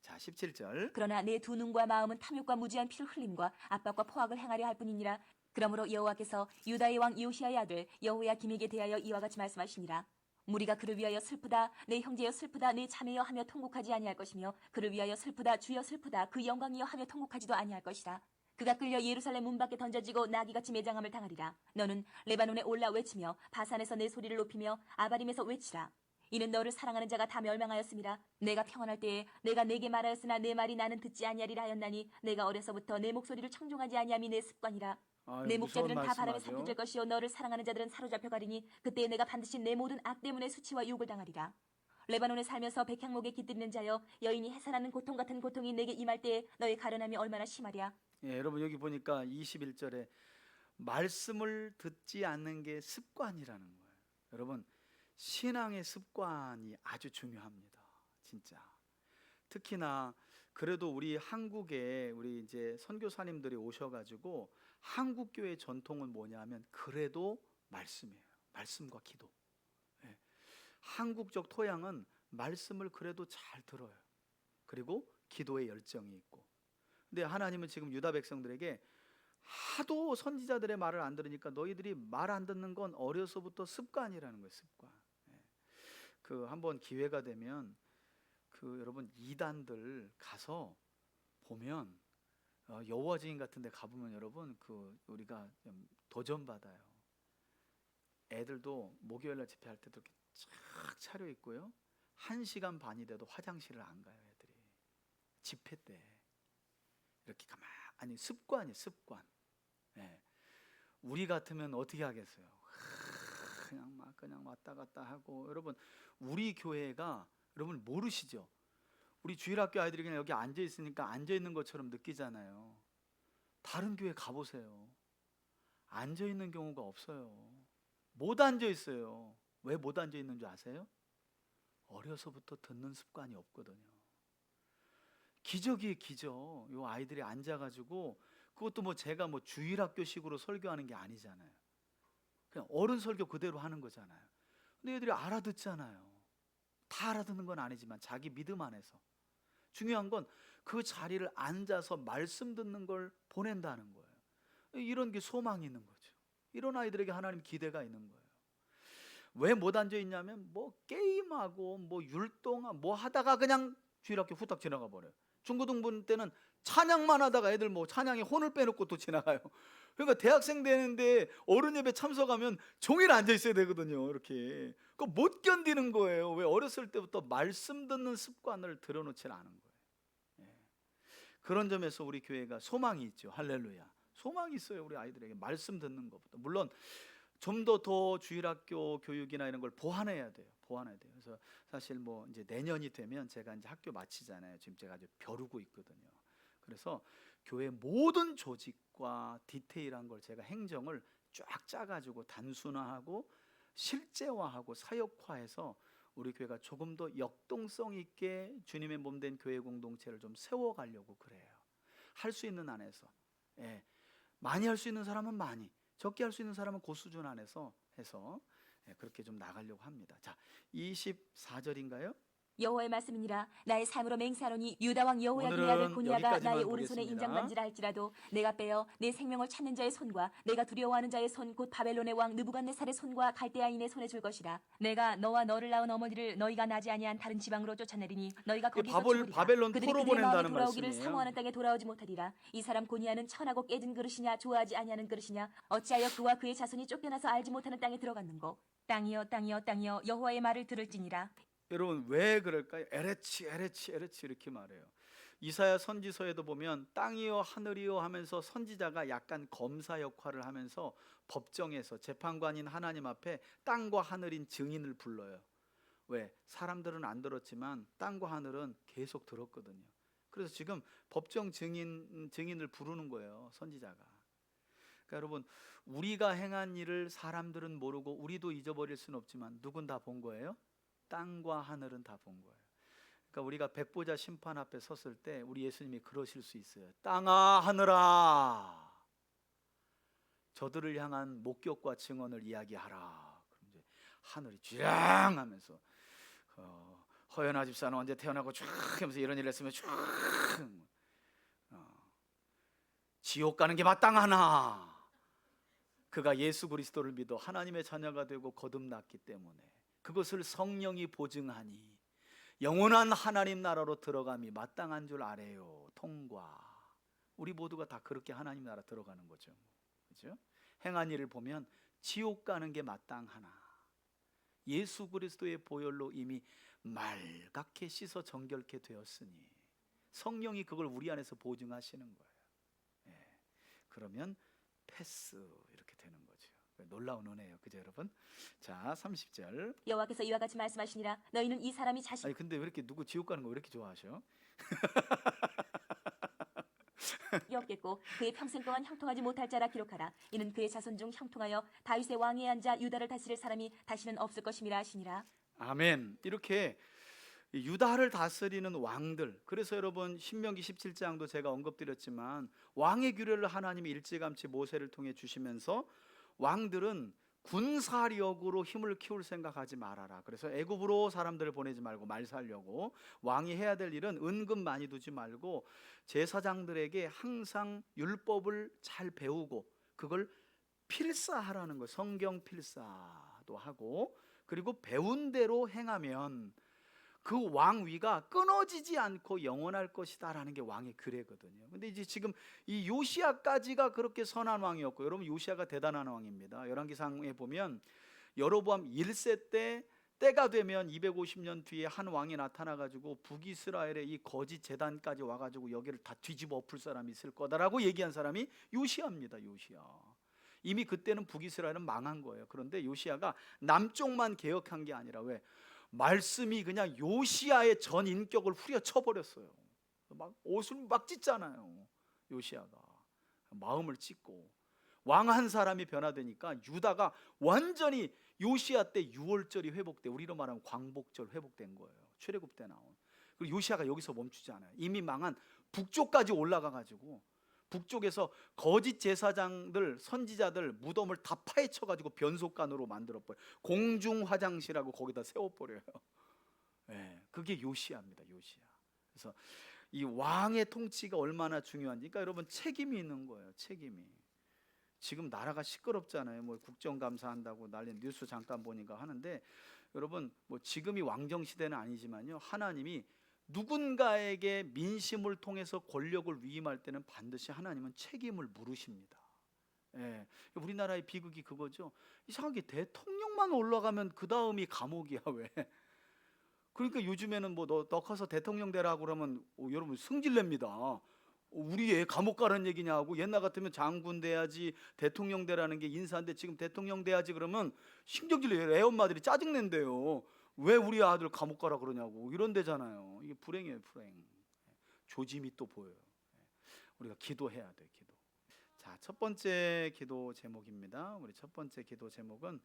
자, 17절. 그러나 내 두 눈과 마음은 탐욕과 무지한 피를 흘림과 압박과 포악을 행하려 할 뿐이니라. 그러므로 여호와께서 유다의 왕 요시야의 아들 여호야김에게 대하여 이와 같이 말씀하시니라. 무리가 그를 위하여 슬프다, 내 형제여 슬프다, 내 자매여 하며 통곡하지 아니할 것이며, 그를 위하여 슬프다, 주여 슬프다, 그 영광이여 하며 통곡하지도 아니할 것이라. 그가 끌려 예루살렘 문 밖에 던져지고 나귀같이 매장함을 당하리라. 너는 레바논에 올라 외치며 바산에서 내 소리를 높이며 아바림에서 외치라. 이는 너를 사랑하는 자가 다 멸망하였음이라. 내가 평안할 때에 내가 내게 말하였으나 내 말이 나는 듣지 아니하리라 하였나니, 내가 어려서부터 내 목소리를 청종하지 아니함이 내 습관이라. 아유, 내 무서운 목자들은 다 바람에 말씀하죠. 살펴질 것이요 너를 사랑하는 자들은 사로잡혀 가리니, 그때에 내가 반드시 내 모든 악 때문에 수치와 욕을 당하리라. 레바논에 살면서 백향목에 깃들이는 자여, 여인이 해산하는 고통 같은 고통이 내게 임할 때에 너의 가련함이 얼마나 심하랴. 예, 여러분 여기 보니까 21절에 말씀을 듣지 않는 게 습관이라는 거예요. 여러분, 신앙의 습관이 아주 중요합니다. 진짜. 특히나 그래도 우리 한국에 우리 이제 선교사님들이 오셔가지고 한국 교회 전통은 뭐냐면 그래도 말씀이에요. 말씀과 기도. 예. 한국적 토양은 말씀을 그래도 잘 들어요. 그리고 기도의 열정이 있고. 근데 하나님은 지금 유다 백성들에게 하도 선지자들의 말을 안 들으니까 너희들이 말 안 듣는 건 어려서부터 습관이라는 거예요. 습관. 예. 그 한번 기회가 되면 그 여러분 이단들 가서 보면 여호와 증인 같은 데 가보면 여러분 그 우리가 좀 도전 받아요. 애들도 목요일날 집회할 때도 이렇게 쫙 차려 있고요. 1시간 반이 돼도 화장실을 안 가요, 애들이. 집회 때 이렇게 가만히 습관이에요, 습관. 예. 우리 같으면 어떻게 하겠어요? 그냥 왔다 갔다 하고. 여러분, 우리 교회가 여러분 모르시죠? 우리 주일학교 아이들이 그냥 여기 앉아 있으니까 앉아 있는 것처럼 느끼잖아요. 다른 교회 가보세요. 앉아 있는 경우가 없어요. 못 앉아 있어요. 왜 못 앉아 있는 줄 아세요? 어려서부터 듣는 습관이 없거든요. 기적이에요, 기적. 요 아이들이 앉아가지고, 그것도 뭐 제가 뭐 주일학교식으로 설교하는 게 아니잖아요. 그냥 어른 설교 그대로 하는 거잖아요. 근데 애들이 알아듣잖아요. 다 알아듣는 건 아니지만 자기 믿음 안에서. 중요한 건 그 자리를 앉아서 말씀 듣는 걸 보낸다는 거예요. 이런 게 소망이 있는 거죠. 이런 아이들에게 하나님 기대가 있는 거예요. 왜 못 앉아 있냐면 뭐 게임하고 뭐 율동하고 뭐 하다가 그냥 주일학교 후딱 지나가 버려요. 중고등부 때는 찬양만 하다가 애들 뭐 찬양에 혼을 빼놓고 또 지나가요. 그러니까 대학생 되는데 어른 예배 참석하면 종일 앉아 있어야 되거든요. 이렇게. 그거 못 견디는 거예요. 왜? 어렸을 때부터 말씀 듣는 습관을 들여놓지 않은 거예요. 예. 그런 점에서 우리 교회가 소망이 있죠. 할렐루야. 소망이 있어요. 우리 아이들에게 말씀 듣는 것부터. 물론 좀 더 주일학교 교육이나 이런 걸 보완해야 돼요. 보완해야 돼요. 그래서 사실 뭐 이제 내년이 되면 제가 이제 학교 마치잖아요. 지금 제가 아주 벼르고 있거든요. 그래서 교회 모든 조직과 디테일한 걸 제가 행정을 쫙 짜가지고 단순화하고 실제화하고 사역화해서 우리 교회가 조금 더 역동성 있게 주님의 몸된 교회 공동체를 좀 세워가려고 그래요. 할 수 있는 안에서. 예. 많이 할 수 있는 사람은 많이, 적게 할 수 있는 사람은 그 수준 안에서 해서 그렇게 좀 나가려고 합니다. 자, 24절인가요? 여호와의 말씀이니라. 나의 삶으로 맹세하노니 유다 왕 여호야김의 오늘은 아들 고니아가 여기까지만 나의 오른손에 보겠습니다. 인장반지라 할지라도 내가 빼어 내 생명을 찾는 자의 손과 내가 두려워하는 자의 손 곧 바벨론의 왕 느부갓네살의 손과 갈대아인의 손에 줄 것이라. 내가 너와 너를 낳은 어머니를 너희가 나지 아니한 다른 지방으로 쫓아내리니 너희가 거기서 죽으리라. 바벨론 그들이 포로 그들의 마음에 보낸다는 돌아오기를 말씀이에요. 사모하는 땅에 돌아오지 못하리라. 이 사람 고니아는 천하고 깨진 그릇이냐 좋아하지 아니하는 그릇이냐 어찌하여 그와 그의 자손이 쫓겨나서 알지 못하는 땅에 들어갔는고. 땅이여 땅이여 땅이여 여호와의 말을 들을지니라. 여러분 왜 그럴까요? 에레치 에레치 에레치 이렇게 말해요. 이사야 선지서에도 보면 땅이요 하늘이요 하면서 선지자가 약간 검사 역할을 하면서 법정에서 재판관인 하나님 앞에 땅과 하늘인 증인을 불러요. 왜? 사람들은 안 들었지만 땅과 하늘은 계속 들었거든요. 그래서 지금 법정 증인을 부르는 거예요, 선지자가. 그러니까 여러분, 우리가 행한 일을 사람들은 모르고 우리도 잊어버릴 수는 없지만 누군 다 본 거예요? 땅과 하늘은 다 본 거예요. 그러니까 우리가 백보자 심판 앞에 섰을 때 우리 예수님이 그러실 수 있어요. 땅아 하늘아, 저들을 향한 목격과 증언을 이야기하라. 그럼 이제 하늘이 쥐랑 하면서 허연아 집사는 언제 태어나고 쫙 하면서 이런 일을 했으면 쫙 지옥 가는 게 마땅하나. 그가 예수 그리스도를 믿어 하나님의 자녀가 되고 거듭났기 때문에 그것을 성령이 보증하니 영원한 하나님 나라로 들어감이 마땅한 줄 아래요. 통과. 우리 모두가 다 그렇게 하나님 나라 들어가는 거죠. 그렇죠? 행한 일을 보면 지옥 가는 게 마땅하나 예수 그리스도의 보혈로 이미 말갛게 씻어 정결케 되었으니 성령이 그걸 우리 안에서 보증하시는 거예요. 그러면 패스 이렇게 되는 거죠. 놀라운 은혜예요. 그죠 여러분? 자 30절. 여호와께서 이와 같이 말씀하시니라. 너희는 이 사람이 자신 아니 근데 왜 이렇게 누구 지옥 가는 거 왜 이렇게 좋아하셔? 없겠고 그의 평생 동안 형통하지 못할 자라 기록하라. 이는 그의 자손 중 형통하여 다윗의 왕위에 앉아 유다를 다스릴 사람이 다시는 없을 것임이라 하시니라. 아멘. 이렇게 유다를 다스리는 왕들. 그래서 여러분 신명기 17장도 제가 언급드렸지만 왕의 규례를 하나님이 일찌감치 모세를 통해 주시면서 왕들은 군사력으로 힘을 키울 생각하지 말아라. 그래서 애굽으로 사람들을 보내지 말고 말 살려고 왕이 해야 될 일은 은근 많이 두지 말고 제사장들에게 항상 율법을 잘 배우고 그걸 필사하라는 거. 성경 필사도 하고 그리고 배운 대로 행하면 그 왕위가 끊어지지 않고 영원할 것이다라는 게 왕의 규례거든요. 근데 이제 지금 이 요시야까지가 그렇게 선한 왕이었고 여러분 요시야가 대단한 왕입니다. 열왕기상에 보면 여로보암 1세 때가 되면 250년 뒤에 한 왕이 나타나 가지고 북이스라엘의 이 거짓 제단까지 와 가지고 여기를 다 뒤집어 엎을 사람이 있을 거다라고 얘기한 사람이 요시야입니다. 요시야. 이미 그때는 북이스라엘은 망한 거예요. 그런데 요시야가 남쪽만 개혁한 게 아니라 왜? 말씀이 그냥 요시야의 전 인격을 후려쳐 버렸어요. 막 옷을 막 찢잖아요. 요시야가 마음을 찢고 왕 한 사람이 변화되니까 유다가 완전히 요시야 때 유월절이 회복돼 우리로 말하면 광복절 회복된 거예요. 출애굽 때 나온. 그리고 요시야가 여기서 멈추지 않아요. 이미 망한 북쪽까지 올라가 가지고 북쪽에서 거짓 제사장들 선지자들 무덤을 다 파헤쳐 가지고 변속관으로 만들어 버려요. 공중 화장실하고 거기다 세워 버려요. 그게 요시야입니다. 요시야. 그래서 이 왕의 통치가 얼마나 중요한지 그러니까 여러분 책임이 있는 거예요. 책임이. 지금 나라가 시끄럽잖아요. 뭐 국정감사한다고 난리 뉴스 잠깐 보니까 하는데 여러분 뭐 지금이 왕정 시대는 아니지만요. 하나님이 누군가에게 민심을 통해서 권력을 위임할 때는 반드시 하나님은 책임을 물으십니다. 우리나라의 비극이 그거죠. 이상하게 대통령만 올라가면 그 다음이 감옥이야. 왜? 그러니까 요즘에는 뭐 너 커서 대통령 되라고 그러면 여러분 승질냅니다. 우리 애 감옥 가라는 얘기냐 하고 옛날 같으면 장군 돼야지 대통령 되라는 게 인사인데 지금 대통령 돼야지 그러면 신경질 애 엄마들이 짜증낸대요. 왜 우리 아들 감옥 가라 그러냐고 이런 데잖아요. 이게 불행이에요. 불행. 조짐이 또 보여요. 우리가 기도해야 돼. 기도. 자, 첫 번째 기도 제목입니다. 우리 첫 번째 기도 제목은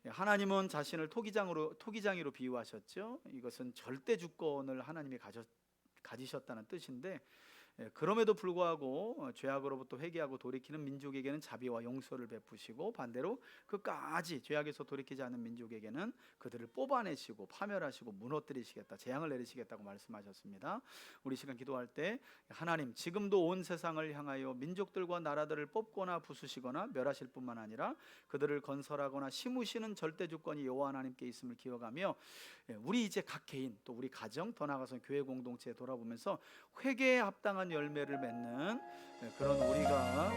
하나님은 자신을 토기장이로 비유하셨죠. 이것은 절대 주권을 하나님이 가지셨다는 뜻인데 그럼에도 불구하고 죄악으로부터 회개하고 돌이키는 민족에게는 자비와 용서를 베푸시고 반대로 끝까지 죄악에서 돌이키지 않는 민족에게는 그들을 뽑아내시고 파멸하시고 무너뜨리시겠다, 재앙을 내리시겠다고 말씀하셨습니다. 우리 시간 기도할 때 하나님 지금도 온 세상을 향하여 민족들과 나라들을 뽑거나 부수시거나 멸하실 뿐만 아니라 그들을 건설하거나 심으시는 절대 주권이 여호와 하나님께 있음을 기억하며 우리 이제 각 개인 또 우리 가정 더 나아가서 교회 공동체에 돌아보면서 회개에 합당한 열매를 맺는 그런 우리가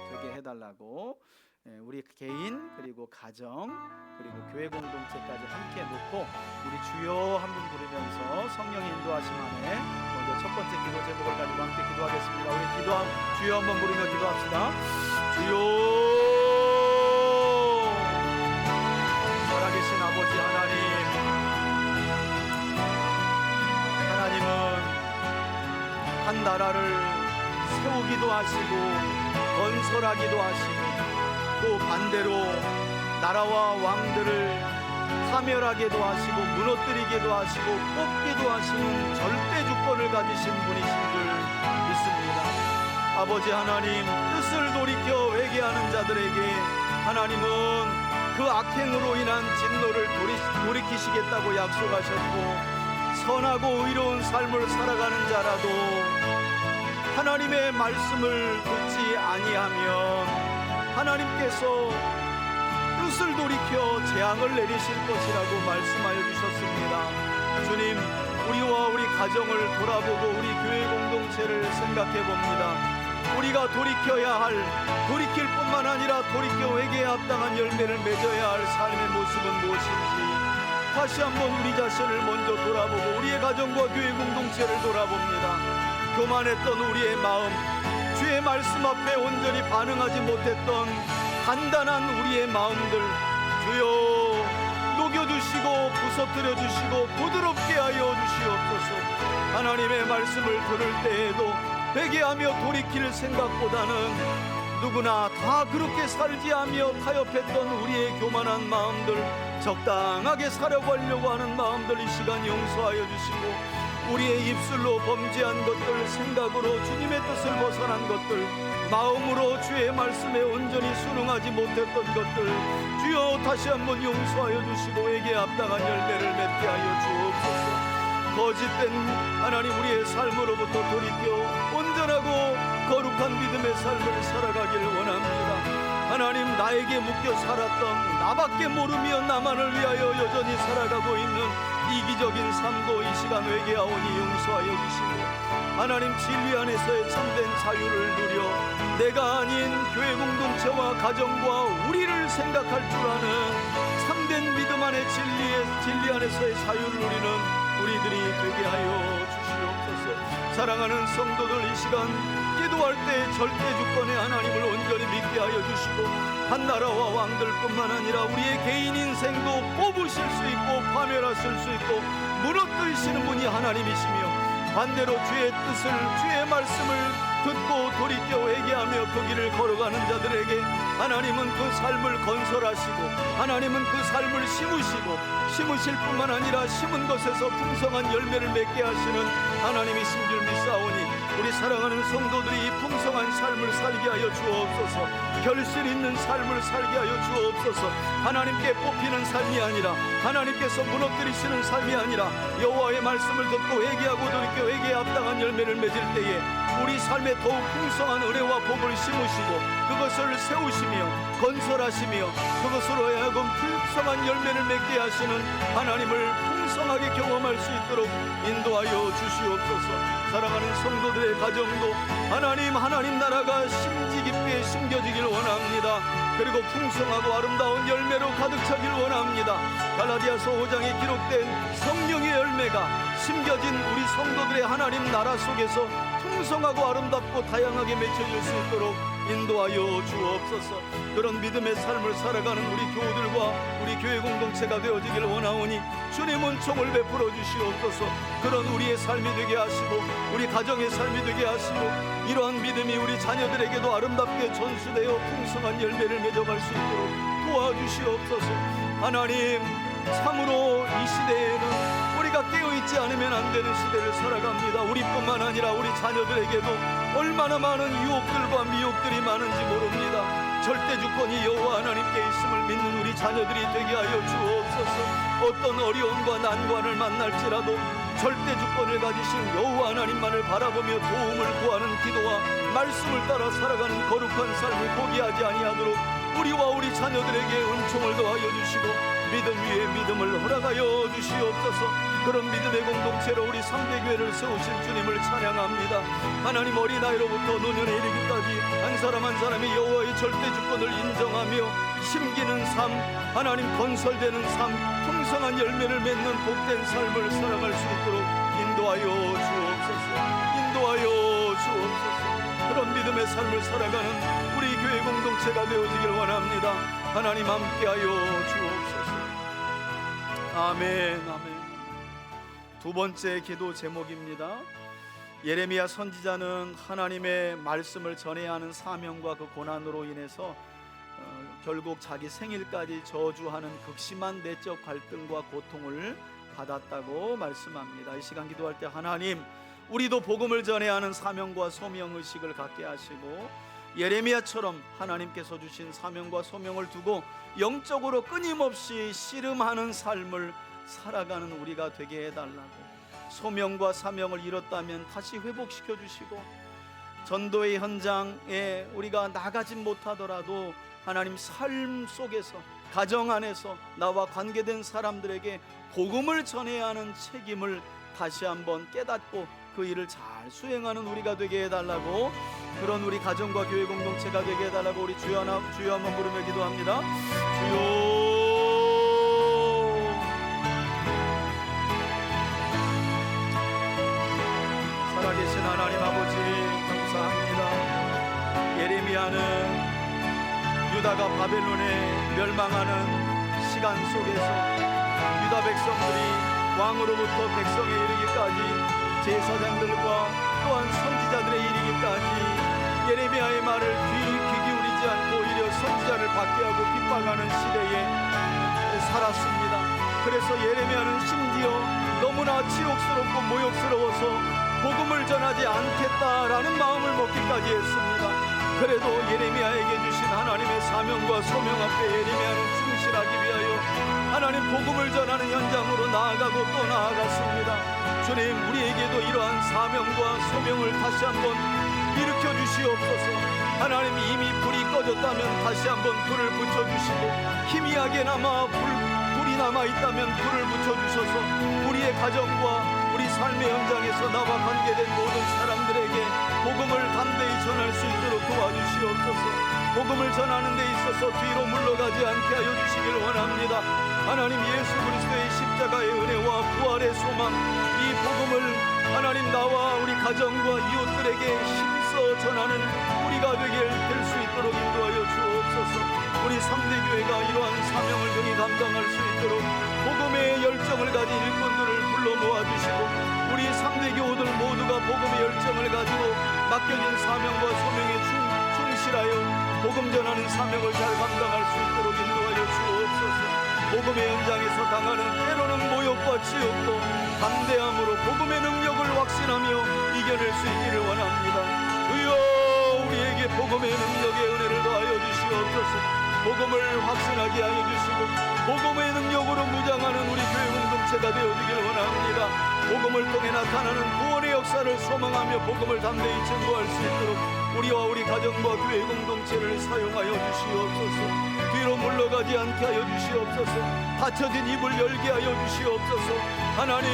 되게 해달라고 우리 개인 그리고 가정 그리고 교회 공동체까지 함께 놓고 우리 주여 한 분 부르면서 성령의 인도하심 안에 먼저 첫 번째 기도 제목을 가지고 함께 기도하겠습니다. 우리 주여 한번 부르며 기도합시다. 주여 살아계신 아버지 하나님은 한 나라를 세우기도 하시고 건설하기도 하시고 또 반대로 나라와 왕들을 파멸하게도 하시고 무너뜨리게도 하시고 뽑기도 하시는 절대 주권을 가지신 분이신 줄 믿습니다. 아버지 하나님, 뜻을 돌이켜 회개하는 자들에게 하나님은 그 악행으로 인한 진노를 돌이키시겠다고 약속하셨고, 선하고 의로운 삶을 살아가는 자라도 하나님의 말씀을 듣지 아니하면 하나님께서 뜻을 돌이켜 재앙을 내리실 것이라고 말씀하여 주셨습니다. 주님, 우리와 우리 가정을 돌아보고 우리 교회 공동체를 생각해 봅니다. 우리가 돌이켜야 할, 돌이킬 뿐만 아니라 돌이켜 회개에 합당한 열매를 맺어야 할 삶의 모습은 무엇인지 다시 한번 우리 자신을 먼저 돌아보고 우리의 가정과 교회 공동체를 돌아봅니다. 교만했던 우리의 마음, 주의 말씀 앞에 온전히 반응하지 못했던 단단한 우리의 마음들, 주여 녹여주시고 부서뜨려 주시고 부드럽게 하여 주시옵소서. 하나님의 말씀을 들을 때에도 회개하며 돌이킬 생각보다는 누구나 다 그렇게 살지 하며 타협했던 우리의 교만한 마음들, 적당하게 살아가려고 하는 마음들 이 시간 용서하여 주시고, 우리의 입술로 범죄한 것들, 생각으로 주님의 뜻을 벗어난 것들, 마음으로 주의 말씀에 온전히 순응하지 못했던 것들, 주여 다시 한번 용서하여 주시고 회개에 합당한 열매를 맺게 하여 주옵소서. 거짓된 하나님, 우리의 삶으로부터 돌이켜 온전하고 거룩한 믿음의 삶을 살아가기를 원합니다. 하나님, 나에게 묶여 살았던, 나밖에 모르며 나만을 위하여 여전히 살아가고 있는 이기적인 삶도 이 시간 회개하오니 용서하여 주시고, 하나님 진리 안에서의 참된 자유를 누려 내가 아닌 교회 공동체와 가정과 우리를 생각할 줄 아는 참된 믿음 안의 진리 안에서의 자유를 누리는 우리들이 되게 하여 주시옵소서. 사랑하는 성도들, 이 시간 기도할 때 절대 주권의 하나님을 온전히 믿게 하여 주시고, 한 나라와 왕들뿐만 아니라 우리의 개인 인생도 뽑으실 수 있고 파멸하실 수 있고 무너뜨리시는 분이 하나님이시며, 반대로 주의 뜻을, 주의 말씀을 듣고 돌이켜 회개하며 그 길을 걸어가는 자들에게 하나님은 그 삶을 건설하시고, 하나님은 그 삶을 심으실 뿐만 아니라 심은 것에서 풍성한 열매를 맺게 하시는 하나님이신 줄 믿사오니, 우리 사랑하는 성도들이 이 풍성한 삶을 살게 하여 주옵소서. 결실 있는 삶을 살게 하여 주옵소서. 하나님께 뽑히는 삶이 아니라, 하나님께서 무너뜨리시는 삶이 아니라, 여호와의 말씀을 듣고 회개하고 돌이켜 회개에 합당한 열매를 맺을 때에 우리 삶에 더욱 풍성한 은혜와 복을 심으시고 그것을 세우시며 건설하시며 그것으로 하여금 풍성한 열매를 맺게 하시는 하나님을 풍성하게 경험할 수 있도록 인도하여 주시옵소서. 사랑하는 성도들의 가정도 하나님 나라가 심지 깊게 심겨지길 원합니다. 그리고 풍성하고 아름다운 열매로 가득 차길 원합니다. 갈라디아서 5장에 기록된 성령의 열매가 심겨진 우리 성도들의 하나님 나라 속에서 풍성하고 아름답고 다양하게 맺혀질 수 있도록 인도하여 주옵소서. 그런 믿음의 삶을 살아가는 우리 교우들과 우리 교회 공동체가 되어지길 원하오니 주님은 총을 베풀어 주시옵소서. 그런 우리의 삶이 되게 하시고 우리 가정의 삶이 되게 하시고, 이러한 믿음이 우리 자녀들에게도 아름답게 전수되어 풍성한 열매를 맺어갈 수 있도록 도와주시옵소서. 하나님, 참으로 이 시대에는 우리가 깨어있지 않으면 안 되는 시대를 살아갑니다. 우리뿐만 아니라 우리 자녀들에게도 얼마나 많은 유혹들과 미혹들이 많은지 모릅니다. 절대 주권이 여호와 하나님께 있음을 믿는 우리 자녀들이 되게 하여 주옵소서. 어떤 어려움과 난관을 만날지라도 절대 주권을 가지신 여호와 하나님만을 바라보며 도움을 구하는 기도와 말씀을 따라 살아가는 거룩한 삶을 포기하지 아니하도록 우리와 우리 자녀들에게 은총을 더하여 주시고 믿음 위에 믿음을 허락하여 주시옵소서. 그런 믿음의 공동체로 우리 삼대교회를 세우신 주님을 찬양합니다. 하나님, 어린아이로부터 노년에 이르기까지 한 사람 한 사람이 여호와의 절대 주권을 인정하며 심기는 삶, 하나님 건설되는 삶, 풍성한 열매를 맺는 복된 삶을 살아갈 수 있도록 인도하여 주옵소서. 인도하여 주옵소서. 그런 믿음의 삶을 살아가는 우리 교회 공동체가 되어지길 원합니다. 하나님, 함께하여 주옵소서. 아멘. 아멘. 두 번째 기도 제목입니다. 예레미야 선지자는 하나님의 말씀을 전해야 하는 사명과 그 고난으로 인해서 결국 자기 생일까지 저주하는 극심한 내적 갈등과 고통을 받았다고 말씀합니다. 이 시간 기도할 때 하나님, 우리도 복음을 전해야 하는 사명과 소명 의식을 갖게 하시고 예레미야처럼 하나님께서 주신 사명과 소명을 두고 영적으로 끊임없이 씨름하는 삶을 살아가는 우리가 되게 해달라고, 소명과 사명을 잃었다면 다시 회복시켜 주시고, 전도의 현장에 우리가 나가진 못하더라도 하나님 삶 속에서, 가정 안에서 나와 관계된 사람들에게 복음을 전해야 하는 책임을 다시 한번 깨닫고 그 일을 잘 수행하는 우리가 되게 해달라고, 그런 우리 가정과 교회 공동체가 되게 해달라고 우리 주여 한번 부르며 기도합니다. 주여, 살아계신 하나님 아버지 감사합니다. 예레미야는 유다가 바벨론에 멸망하는 시간 속에서 유다 백성들이 왕으로부터 백성에 이르기까지, 제사장들과 또한 선지자들에 이르기까지 예레미야의 말을 귀 기울이지 않고 오히려 선지자를 박해하고 핍박하는 시대에 살았습니다. 그래서 예레미야는 심지어 너무나 치욕스럽고 모욕스러워서 복음을 전하지 않겠다라는 마음을 먹기까지 했습니다. 그래도 예레미야에게 주신 하나님의 사명과 소명 앞에 예레미야는 충실하기 위하여 하나님 복음을 전하는 현장으로 나아가고 또 나아갔습니다. 주님, 우리에게도 이러한 사명과 소명을 다시 한번 일으켜 주시옵소서. 하나님, 이미 불이 꺼졌다면 다시 한번 불을 붙여주시고, 희미하게나마 불이 남아있다면 불을 붙여주셔서 우리의 가정과 우리 삶의 현장에서 나와 관계된 모든 사람들에게 복음을 담대히 전할 수 있도록 도와주시옵소서. 복음을 전하는 데 있어서 뒤로 물러가지 않게 하여 주시길 원합니다. 하나님, 예수 그리스도의 십자가의 은혜와 부활의 소망, 이 복음을 하나님 나와 우리 가정과 이웃들에게 힘써 전하는 우리가 될 수 있도록 인도하여 주옵소서. 우리 3대 교회가 이러한 사명을 능히 감당할 수 있도록 복음의 열정을 가진 일꾼들을 불러 모아주시고, 우리 3대 교우들 모두가 복음의 열정을 가지고 맡겨진 사명과 소명에 충실하여 복음 전하는 사명을 잘 감당할 수 있도록 인도하여 주옵소서. 복음의 현장에서 당하는 때로는 모욕과 치욕도 담대함으로 복음의 능력을 확신하며 이겨낼 수 있기를 원합니다. 주여, 우리에게 복음의 능력의 은혜를 더하여 주시옵소서. 복음을 확신하게 하여 주시고 복음의 능력으로 무장하는 우리 교회 공동체가 되어주길 원합니다. 복음을 통해 나타나는 구원의 역사를 소망하며 복음을 담대히 증거할 수 있도록 우리와 우리 가정과 교회 공동체를 사용하여 주시옵소서. 뒤로 물러가지 않게 하여 주시옵소서. 닫혀진 입을 열게 하여 주시옵소서. 하나님,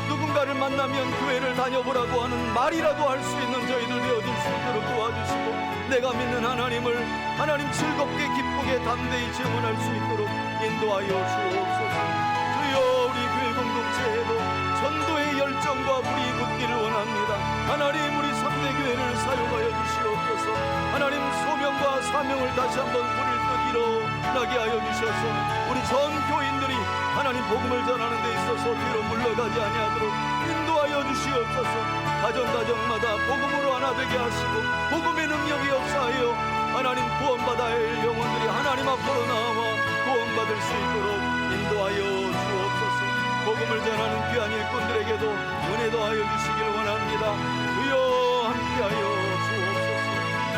누군가를 만나면 교회를 다녀보라고 하는 말이라도 할 수 있는 저희들 되어줄 수 있도록 도와주시고, 내가 믿는 하나님을 하나님 즐겁게 기쁘게 담대히 증언할 수 있도록 인도하여 주옵소서. 주여, 우리 교회 공동체에도 전도의 열정과 불이 붙기를 원합니다. 하나님, 우리 3대 교회를 사용하여 주시옵소서. 하나님, 소명과 사명을 다시 한번 불을 끄 일어나게 하여 주셔서 우리 전 교인들이 하나님 복음을 전하는 데 있어서 뒤로 물러가지 아니하도록 인도하여 주시옵소서. 가정마다 복음으로 하나 되게 하시고 복음의 능력이 역사하여 하나님 구원받아야 할 영혼들이 하나님 앞으로 나와 구원받을 수 있도록 인도하여 주옵소서. 복음을 전하는 귀한 일꾼들에게도 은혜 더하여 주시길 원합니다. 주여, 함께하여 주옵소서.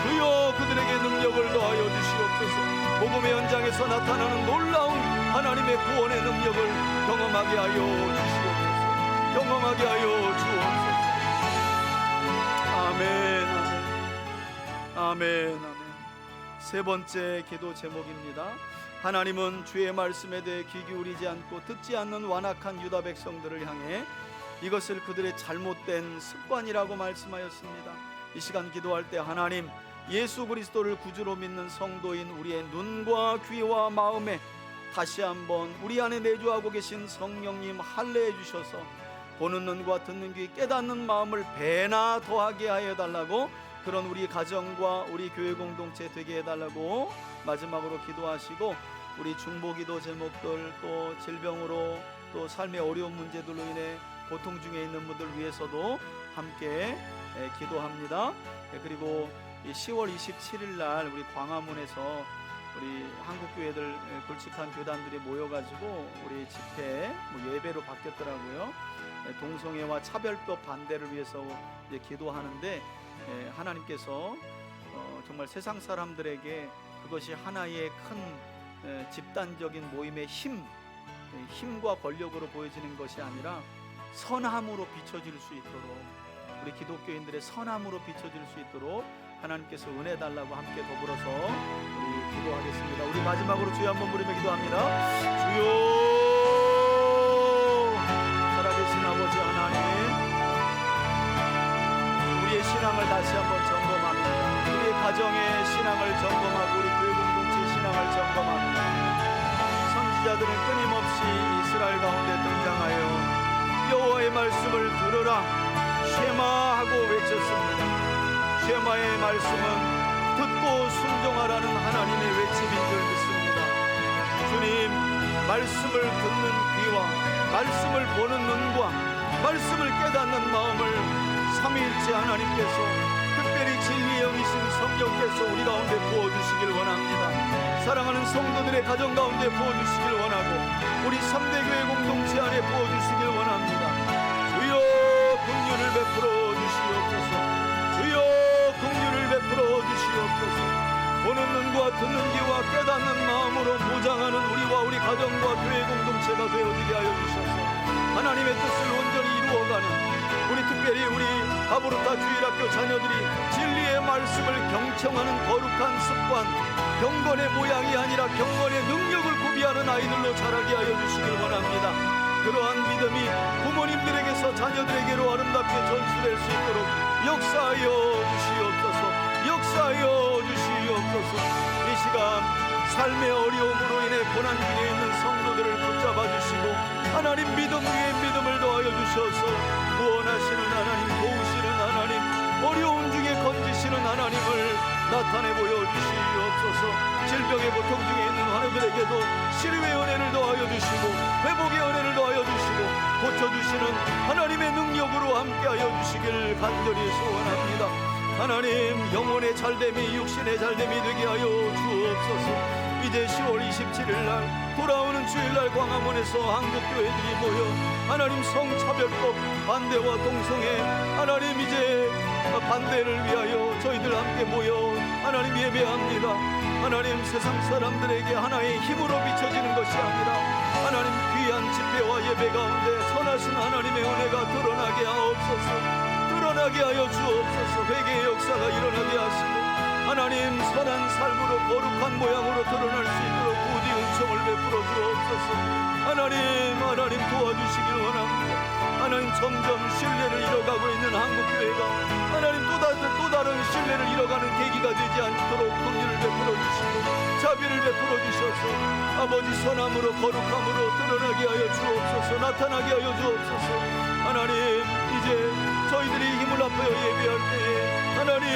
주여, 그들에게 능력을 더하여 주시옵소서. 복음의 현장에서 나타나는 놀라운 하나님의 구원의 능력을 경험하게 하여 주시옵소서. 경험하게 하여 주옵소서. 아멘, 아멘, 아멘, 아멘. 세 번째 기도 제목입니다. 하나님은 주의 말씀에 대해 귀 기울이지 않고 듣지 않는 완악한 유다 백성들을 향해 이것을 그들의 잘못된 습관이라고 말씀하였습니다. 이 시간 기도할 때 하나님, 예수 그리스도를 구주로 믿는 성도인 우리의 눈과 귀와 마음에 다시 한번 우리 안에 내주하고 계신 성령님 할례해 주셔서 보는 눈과 듣는 귀, 깨닫는 마음을 배나 더하게 하여 달라고, 그런 우리 가정과 우리 교회 공동체 되게 해달라고 마지막으로 기도하시고, 우리 중보기도 제목들, 또 질병으로 또 삶의 어려운 문제들로 인해 고통 중에 있는 분들 위해서도 함께 기도합니다. 그리고 10월 27일 날 우리 광화문에서 우리 한국교회들 굵직한 교단들이 모여가지고 우리 집회 예배로 바뀌었더라고요. 동성애와 차별법 반대를 위해서 이제 기도하는데 하나님께서 정말 세상 사람들에게 그것이 하나의 큰 집단적인 모임의 힘과 권력으로 보여지는 것이 아니라 선함으로 비춰질 수 있도록, 우리 기독교인들의 선함으로 비춰질 수 있도록 하나님께서 은혜 달라고 함께 더불어서 우리 기도하겠습니다. 우리 마지막으로 주여 한번 부르며 기도합니다. 주여, 살아계신 아버지 하나님, 우리의 신앙을 다시 한번 점검합니다. 우리의 가정의 신앙을 점검하고 우리 교회 공동체의 신앙을 점검합니다. 선지자들은 끊임없이 이스라엘 가운데 등장하여 여호와의 말씀을 들으라 쉐마하고 외쳤습니다. 쉐마의 말씀은 듣고 순종하라는 하나님의 외침인 줄 믿습니다. 주님, 말씀을 듣는 귀와 말씀을 보는 눈과 말씀을 깨닫는 마음을 삼위일체 하나님께서, 특별히 진리의 영이신 성령께서 우리 가운데 부어주시길 원합니다. 사랑하는 성도들의 가정 가운데 부어주시길 원하고 우리 3대 교회 공동체 안에 부어주시길 원합니다. 주여 긍휼을 베풀어 주시옵소서. 주여 긍휼을 베풀어 주시옵소서. 보는 눈과 듣는 귀와 깨닫는 마음으로 보장하는 우리와 우리 가정과 교회 공동체가 되어지게 하여 주셔서 하나님의 뜻을 온전히 이루어가는, 우리 특별히 우리 하브루타 주일학교 자녀들이 진리의 말씀을 경청하는 거룩한 습관, 경건의 모양이 아니라 경건의 능력을 구비하는 아이들로 자라게 하여 주시길 원합니다. 그러한 믿음이 부모님들에게서 자녀들에게로 아름답게 전수될 수 있도록 역사하여 주시옵소서. 역사하여 주시옵소서. 이 시간 삶의 어려움으로 인해 고난 중에 있는 성도들을 붙잡아 주시고 하나님 믿음 위에 믿음을 더하여 주셔서 구원하시는 하나님, 도우시는 하나님, 어려움 중에 건지시는 하나님을 나타내 보여주시옵소서. 질병의 고통 중에 있는 환우들에게도 치료의 은혜를 더하여 주시고 회복의 은혜를 더하여 주시고 고쳐주시는 하나님의 능력으로 함께하여 주시길 간절히 소원합니다. 하나님, 영혼의 잘됨이 육신의 잘됨이 되게 하여 주옵소서. 이제 10월 27일 날 돌아오는 주일날 광화문에서 한국교회들이 모여 하나님 성차별법 반대와 동성애, 하나님 이제 반대를 위하여 저희들 함께 모여 하나님 예배합니다. 하나님, 세상 사람들에게 하나의 힘으로 비춰지는 것이 아니라 하나님 귀한 집회와 예배 가운데 선하신 하나님의 은혜가 드러나게 하옵소서. 드러나게 하여 주옵소서. 회개의 역사가 일어나게 하시고 하나님 선한 삶으로 거룩한 모양으로 드러날 수 있도록 부디 은총을 베풀어 주옵소서. 하나님 도와주시길 원합니다. 하나님, 점점 신뢰를 잃어가고 있는 한국교회가 하나님 또 다른 신뢰를 잃어가는 계기가 되지 않도록 긍휼을 베풀어 주시고 자비를 베풀어 주셔서 아버지 선함으로 거룩함으로 드러나게 하여 주옵소서. 나타나게 하여 주옵소서. 하나님, 이제 저희들이 힘을 합하여 예배할 때에 하나님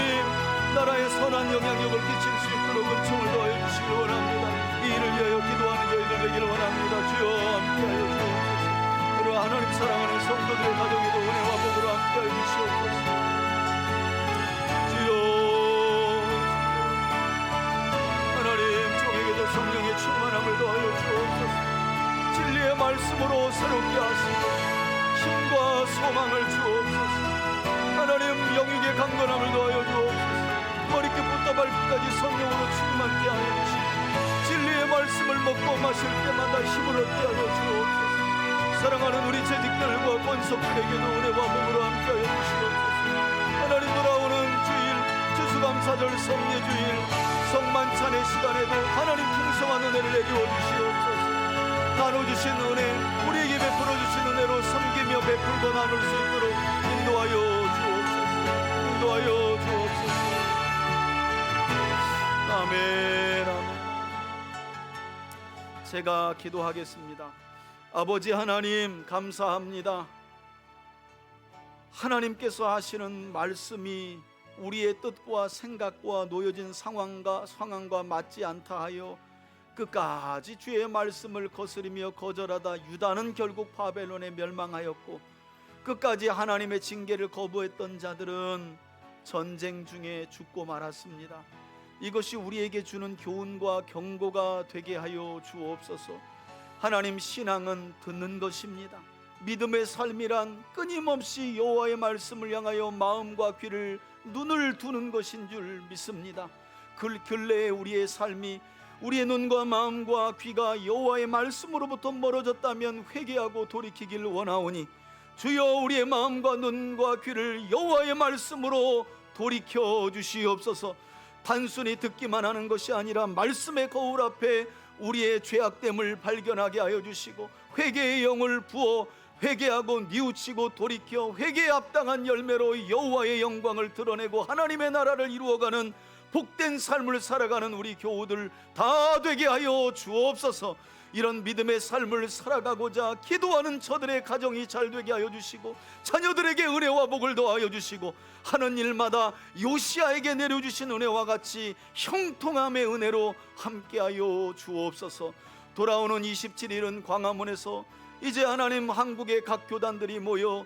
나라에 선한 영향력을 끼칠 수 있도록 은총을 더하여 주시길 원합니다. 이 일을 위하여 기도하는 저희들 되기를 원합니다. 주여 함께하여 주옵소서. 그리고 하나님 사랑하는 성도들의 가정에도 은혜와 복으로 함께하여 주시옵소서. 주여, 하나님 종에게도 성령의 충만함을 더하여 주옵소서. 진리의 말씀으로 새롭게 하시고 힘과 소망을 주옵소서. 하나님, 영육의 강건함을 더하여 주옵소서. 머리끝부터 발끝까지 성령으로 충만케 하여 주시고 진리의 말씀을 먹고 마실 때마다 힘을 얻게 하여 주옵소서. 사랑하는 우리 재직들과 권속들에게도 은혜와 복으로 함께하여 주시옵소서. 하나님, 돌아오는 주일 추수감사절 성례주일 성만찬의 시간에도 하나님 풍성한 은혜를 내리워 주시옵소서. 나눠주신 은혜, 우리에게 베풀어 주신 은혜로 섬기며 베풀고 나눌 수 있도록 인도하여 주옵소서. 인도하여 주옵소서. 아멘. 제가 기도하겠습니다. 아버지 하나님, 감사합니다. 하나님께서 하시는 말씀이 우리의 뜻과 생각과 놓여진 상황과 맞지 않다 하여 끝까지 주의 말씀을 거스리며 거절하다 유다는 결국 바벨론에 멸망하였고, 끝까지 하나님의 징계를 거부했던 자들은 전쟁 중에 죽고 말았습니다. 이것이 우리에게 주는 교훈과 경고가 되게 하여 주옵소서. 하나님, 신앙은 듣는 것입니다. 믿음의 삶이란 끊임없이 여호와의 말씀을 향하여 마음과 귀를 눈을 두는 것인 줄 믿습니다. 근래에 우리의 삶이 우리의 눈과 마음과 귀가 여호와의 말씀으로부터 멀어졌다면 회개하고 돌이키길 원하오니 주여 우리의 마음과 눈과 귀를 여호와의 말씀으로 돌이켜 주시옵소서. 단순히 듣기만 하는 것이 아니라 말씀의 거울 앞에 우리의 죄악됨을 발견하게 하여 주시고 회개의 영을 부어 회개하고 뉘우치고 돌이켜 회개에 합당한 열매로 여호와의 영광을 드러내고 하나님의 나라를 이루어가는 복된 삶을 살아가는 우리 교우들 다 되게 하여 주옵소서. 이런 믿음의 삶을 살아가고자 기도하는 저들의 가정이 잘 되게 하여 주시고 자녀들에게 은혜와 복을 더하여 주시고 하는 일마다 요시아에게 내려주신 은혜와 같이 형통함의 은혜로 함께하여 주옵소서. 돌아오는 27일은 광화문에서 이제 하나님 한국의 각 교단들이 모여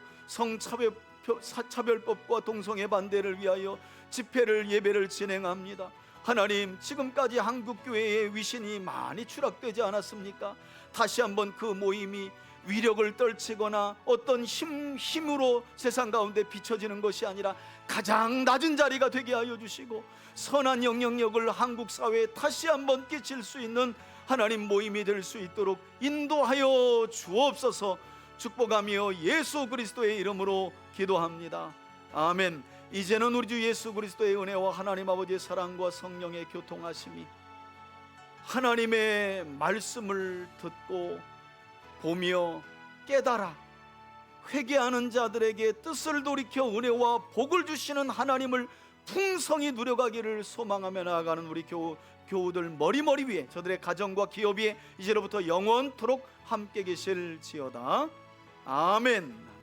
성차별법과 동성애 반대를 위하여 집회를 예배를 진행합니다. 하나님, 지금까지 한국교회의 위신이 많이 추락되지 않았습니까? 다시 한번 그 모임이 위력을 떨치거나 어떤 힘으로 세상 가운데 비춰지는 것이 아니라 가장 낮은 자리가 되게 하여 주시고 선한 영향력을 한국 사회에 다시 한번 끼칠 수 있는 하나님 모임이 될 수 있도록 인도하여 주옵소서. 축복하며 예수 그리스도의 이름으로 기도합니다. 아멘. 이제는 우리 주 예수 그리스도의 은혜와 하나님 아버지의 사랑과 성령의 교통하심이 하나님의 말씀을 듣고 보며 깨달아 회개하는 자들에게 뜻을 돌이켜 은혜와 복을 주시는 하나님을 풍성히 누려가기를 소망하며 나아가는 우리 교우들 머리 위에 저들의 가정과 기업 위에 이제로부터 영원토록 함께 계실지어다. 아멘.